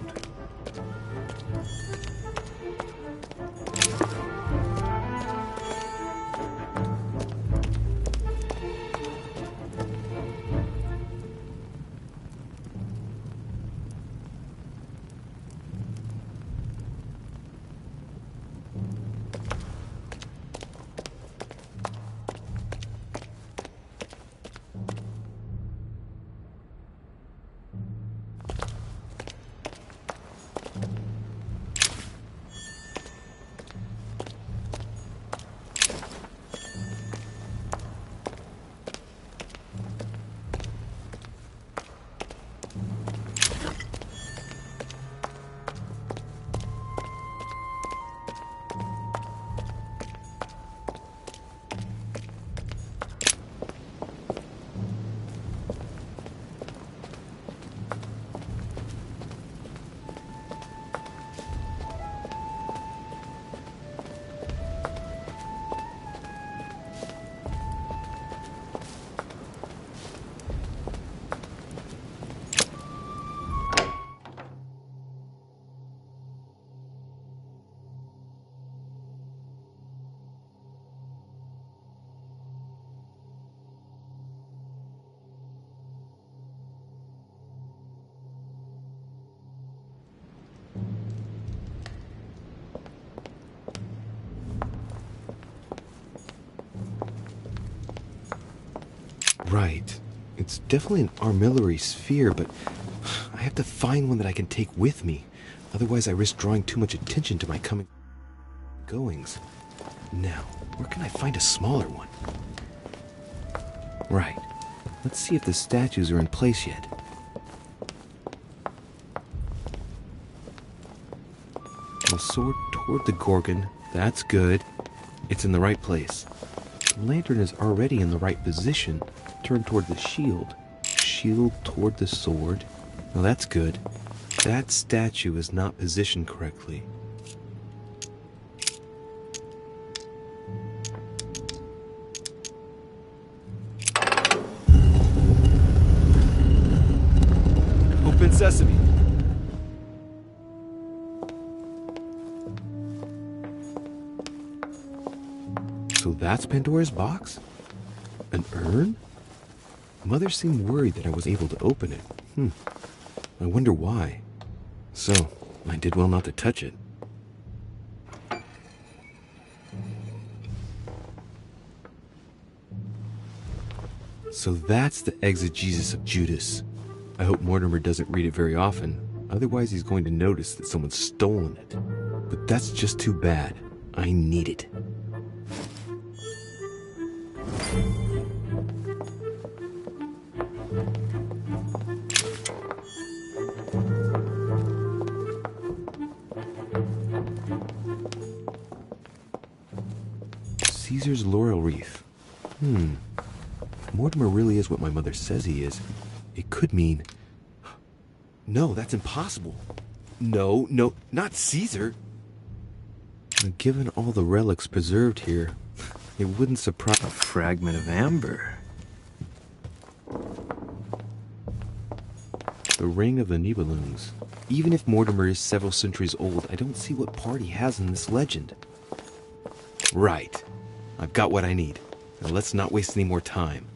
Right. It's definitely an armillary sphere, but I have to find one that I can take with me. Otherwise, I risk drawing too much attention to my coming goings. Now, where can I find a smaller one? Right. Let's see if the statues are in place yet. The sword toward the Gorgon. That's good. It's in the right place. The lantern is already in the right position. Turn toward the shield. Shield toward the sword. Now that's good. That statue is not positioned correctly. Open sesame. So that's Pandora's box? An urn? Mother seemed worried that I was able to open it. I wonder why. So, I did well not to touch it. So that's the exegesis of Judas. I hope Mortimer doesn't read it very often. Otherwise, he's going to notice that someone's stolen it. But that's just too bad. I need it. Caesar's laurel wreath. Mortimer really is what my mother says he is. It could mean... No, that's impossible. No, not Caesar. Given all the relics preserved here, it wouldn't surprise... A fragment of amber. The ring of the Nibelungs. Even if Mortimer is several centuries old, I don't see what part he has in this legend. Right. I've got what I need. Now let's not waste any more time.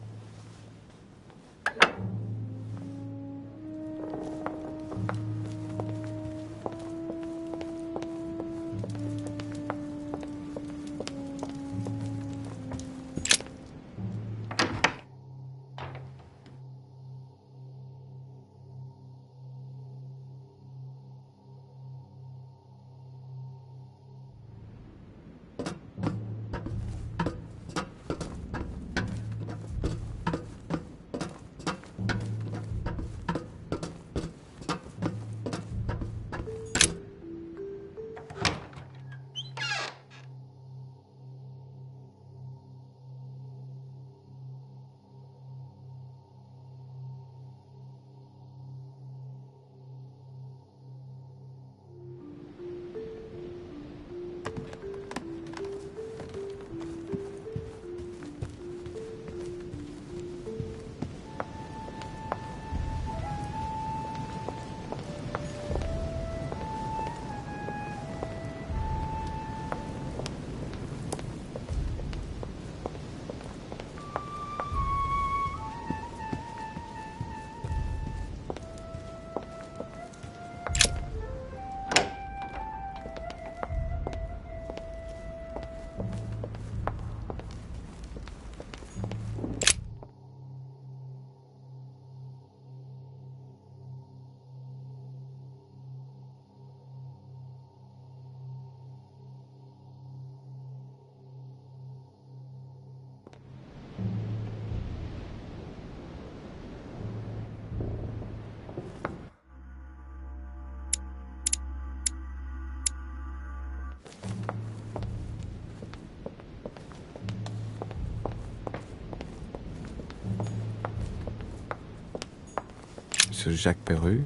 Sir Jacques Peru?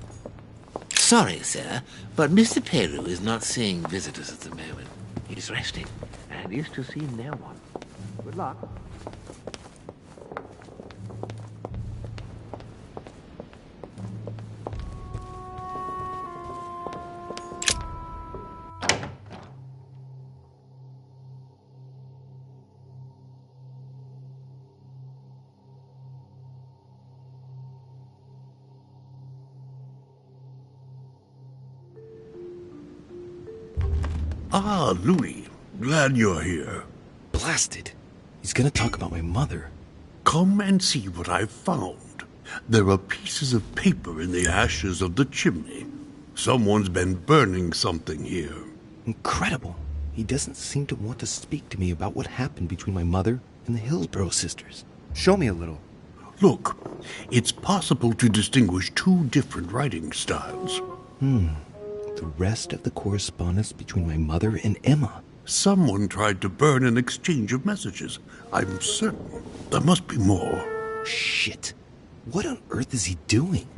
Sorry, sir, but Mr. Peru is not seeing visitors at the moment. He's resting and is to see no one. Good luck. Ah, Louis. Glad you're here. Blasted. He's gonna talk about my mother. Come and see what I've found. There are pieces of paper in the ashes of the chimney. Someone's been burning something here. Incredible. He doesn't seem to want to speak to me about what happened between my mother and the Hillsborough sisters. Show me a little. Look, it's possible to distinguish two different writing styles. The rest of the correspondence between my mother and Emma. Someone tried to burn an exchange of messages. I'm certain there must be more. Shit. What on earth is he doing?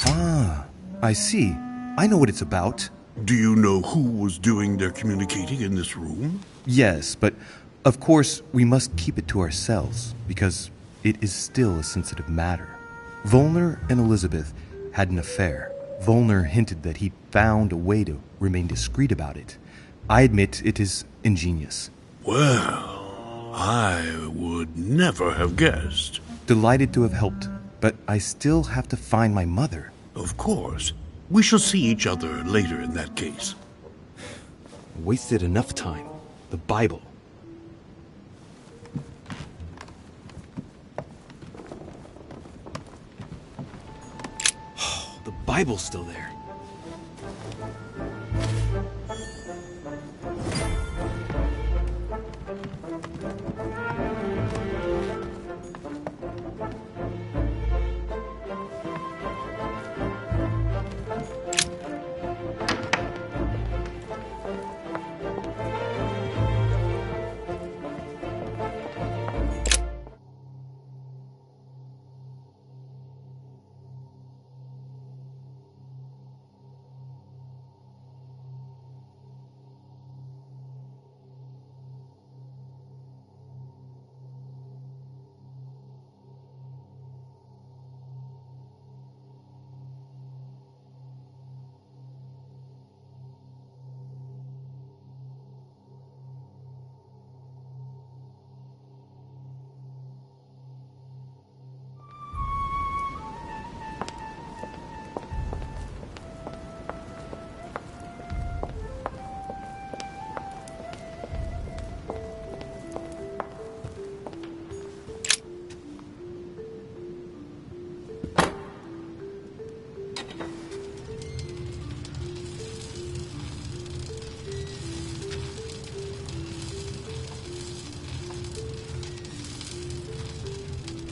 Ah, I see. I know what it's about. Do you know who was doing their communicating in this room? Yes, but of course we must keep it to ourselves, because it is still a sensitive matter. Volner and Elizabeth had an affair. Volner hinted that he found a way to remain discreet about it. I admit it is ingenious. Well, I would never have guessed. Delighted to have helped, but I still have to find my mother. Of course. We shall see each other later in that case. Wasted enough time. The Bible. Bible's still there.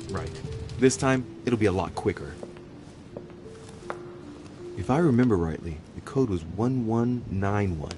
Right. This time, it'll be a lot quicker. If I remember rightly, the code was 1191.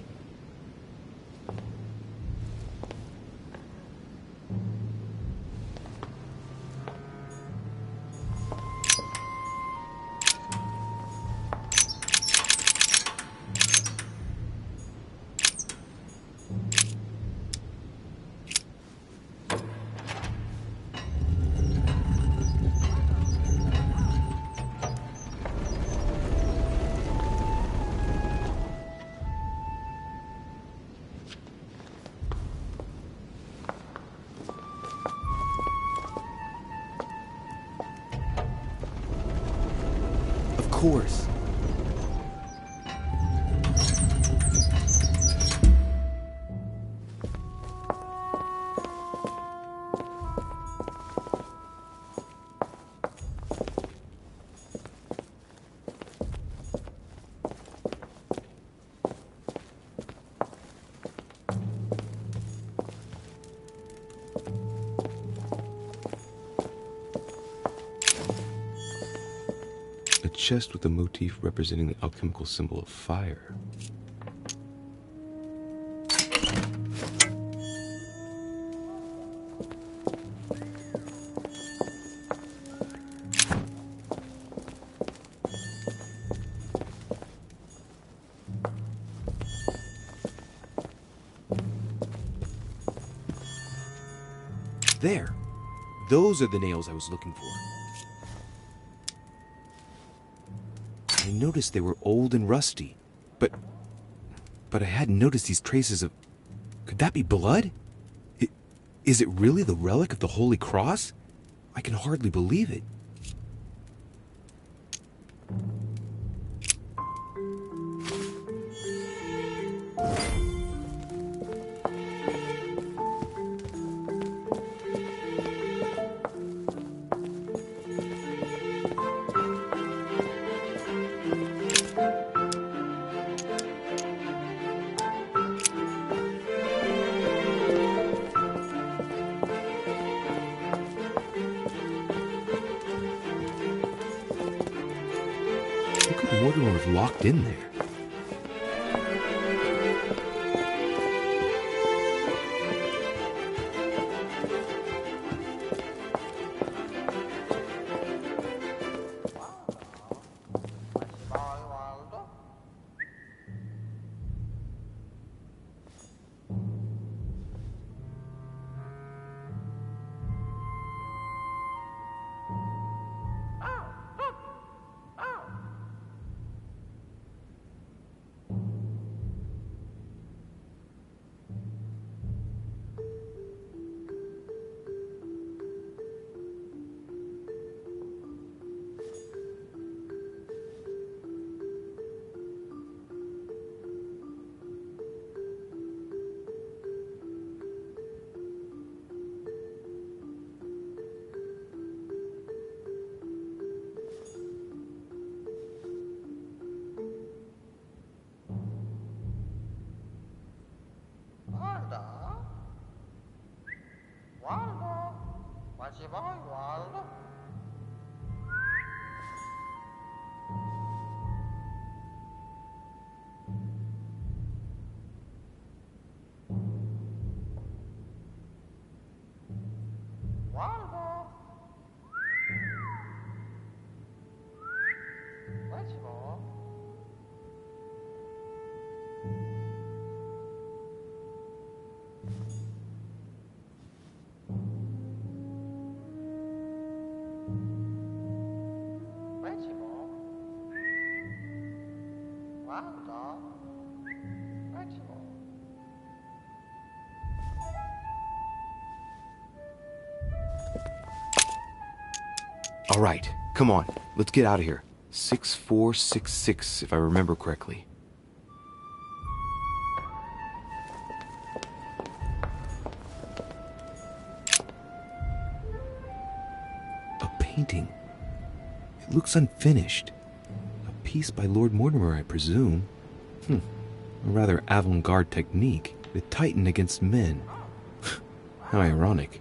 Of course. A chest with a motif representing the alchemical symbol of fire. There. Those are the nails I was looking for. I noticed they were old and rusty, but I hadn't noticed these traces of... Could that be blood? Is it really the relic of the Holy Cross? I can hardly believe it. Mortimer was locked in there. All right, come on, let's get out of here. 6466, if I remember correctly. A painting. It looks unfinished. A piece by Lord Mortimer, I presume. A rather avant-garde technique. The Titan against men. How ironic.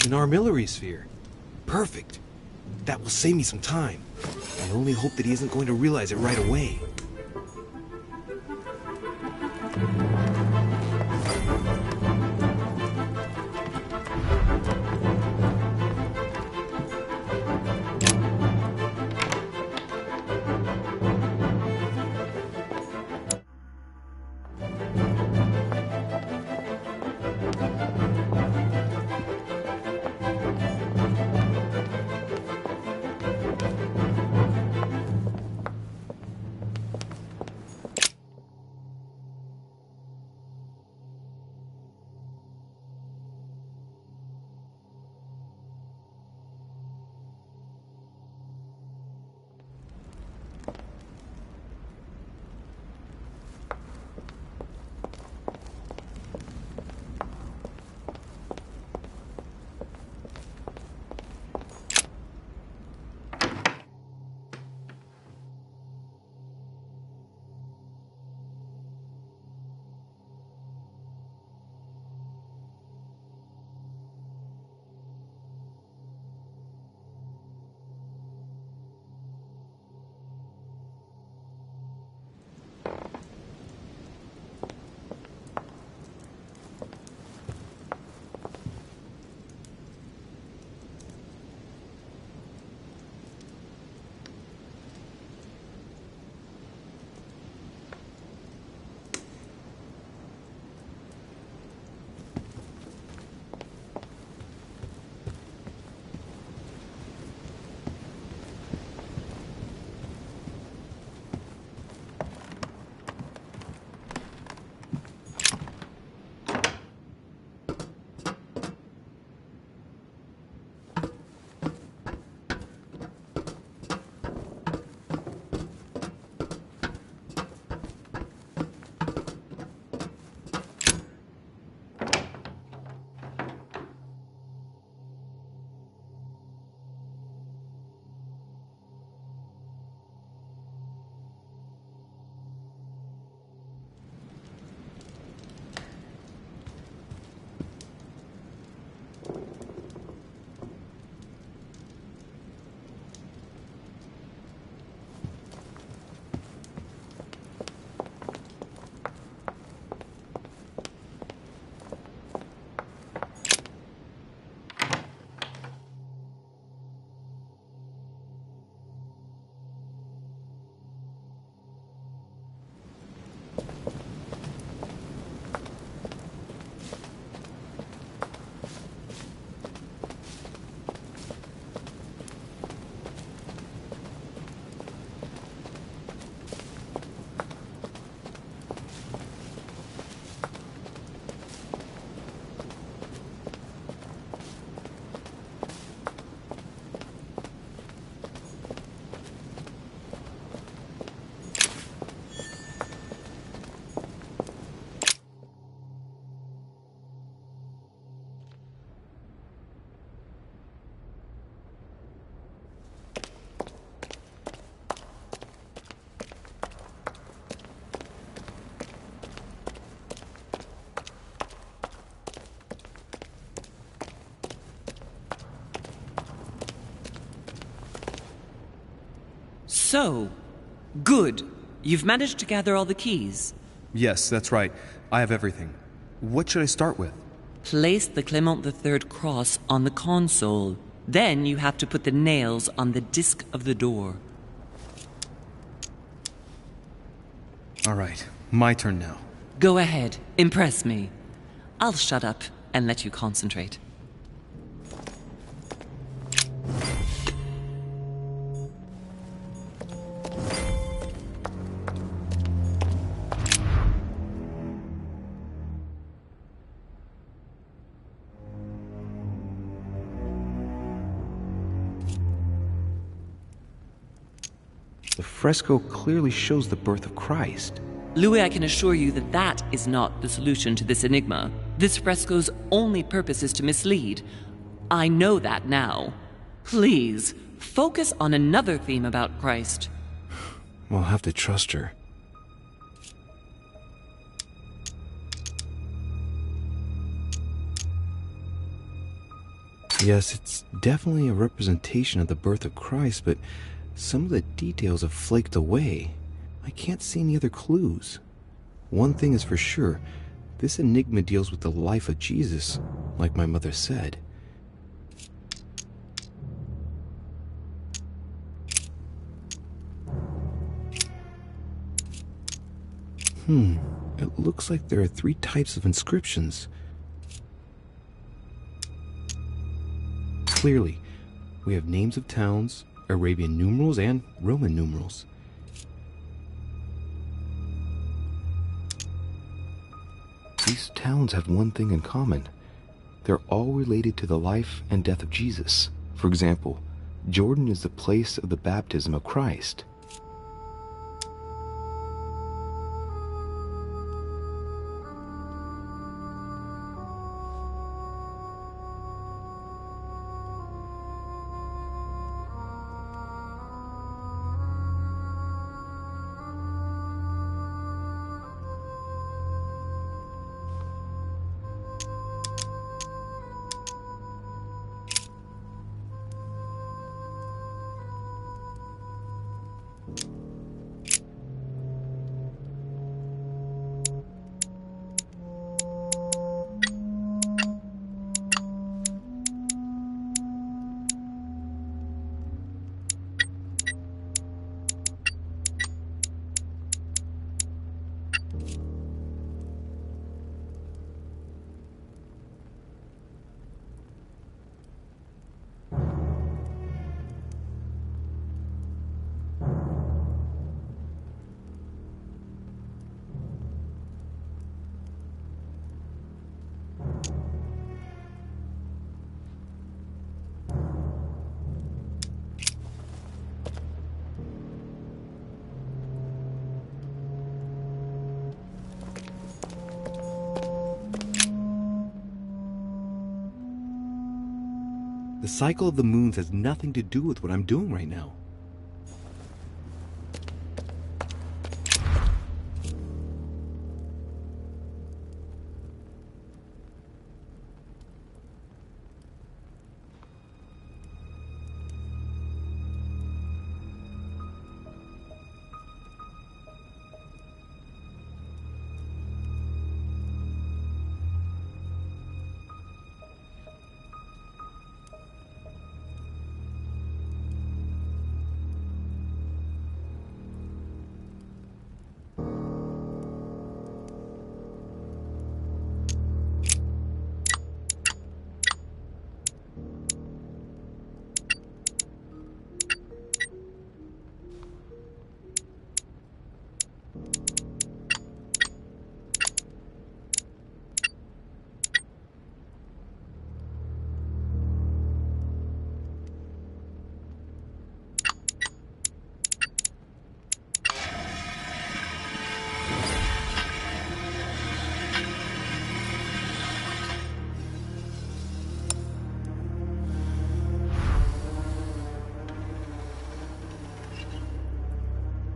An armillary sphere. Perfect. That will save me some time. I only hope that he isn't going to realize it right away. So, good. You've managed to gather all the keys. Yes, that's right. I have everything. What should I start with? Place the Clement III cross on the console. Then you have to put the nails on the disc of the door. All right, my turn now. Go ahead. Impress me. I'll shut up and let you concentrate. The fresco clearly shows the birth of Christ. Louis, I can assure you that that is not the solution to this enigma. This fresco's only purpose is to mislead. I know that now. Please, focus on another theme about Christ. I'll have to trust her. Yes, it's definitely a representation of the birth of Christ, but some of the details have flaked away. I can't see any other clues. One thing is for sure, this enigma deals with the life of Jesus, like my mother said. It looks like there are 3 types of inscriptions. Clearly, we have names of towns, Arabian numerals, and Roman numerals. These towns have one thing in common. They're all related to the life and death of Jesus. For example, Jordan is the place of the baptism of Christ. The cycle of the moons has nothing to do with what I'm doing right now.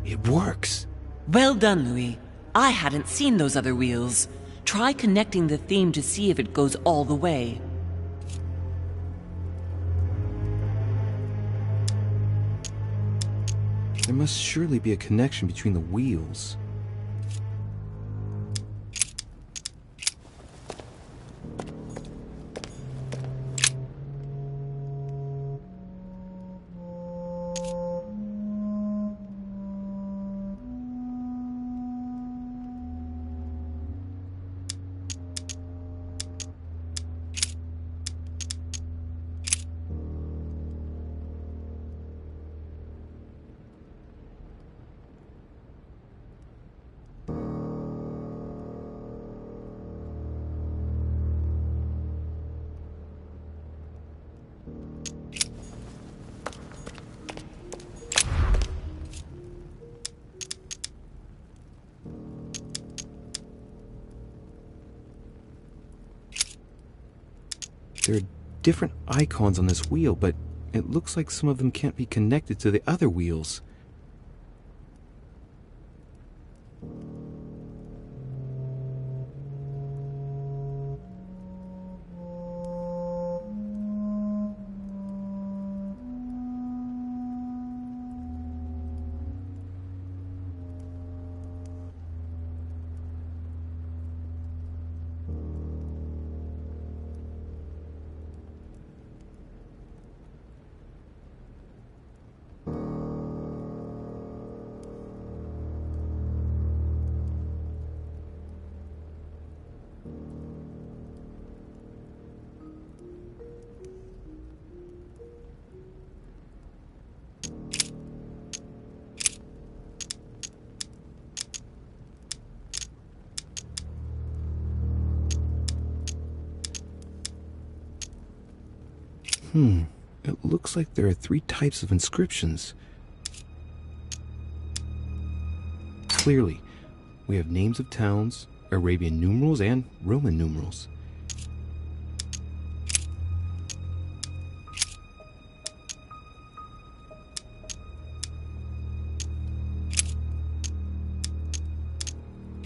It works. Well done, Louis. I hadn't seen those other wheels. Try connecting the theme to see if it goes all the way. There must surely be a connection between the wheels. There are different icons on this wheel, but it looks like some of them can't be connected to the other wheels. It looks like there are 3 types of inscriptions. Clearly, we have names of towns, Arabian numerals, and Roman numerals.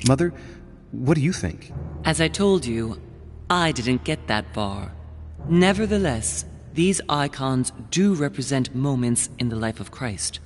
Mother, what do you think? As I told you, I didn't get that far. Nevertheless, these icons do represent moments in the life of Christ.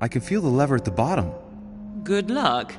I can feel the lever at the bottom. Good luck.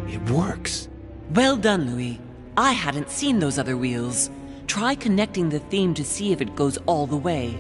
It works. Well done, Louis. I hadn't seen those other wheels. Try connecting the theme to see if it goes all the way.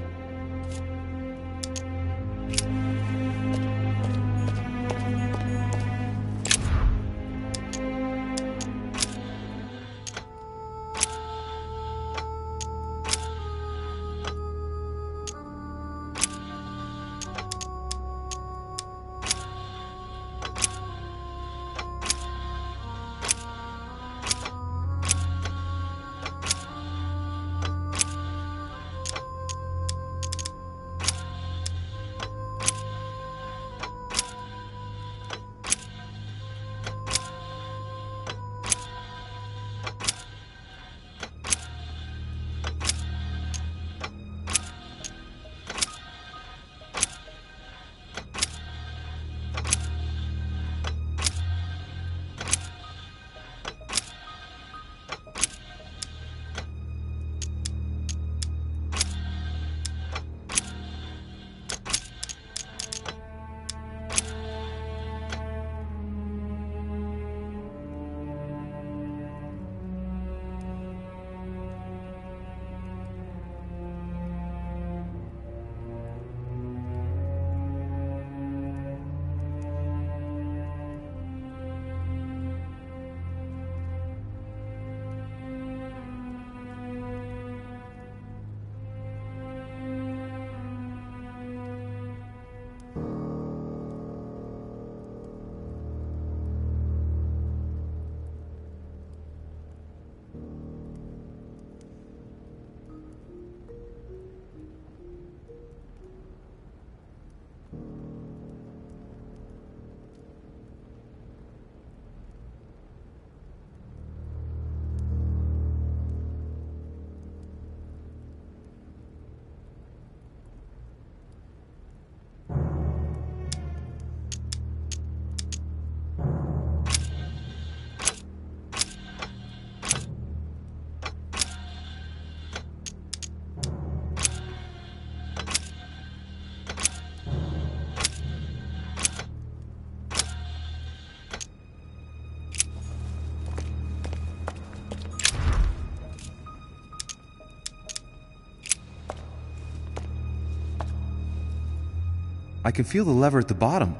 I can feel the lever at the bottom.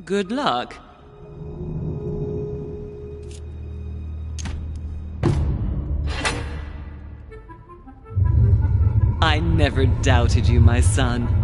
Good luck. I never doubted you, my son.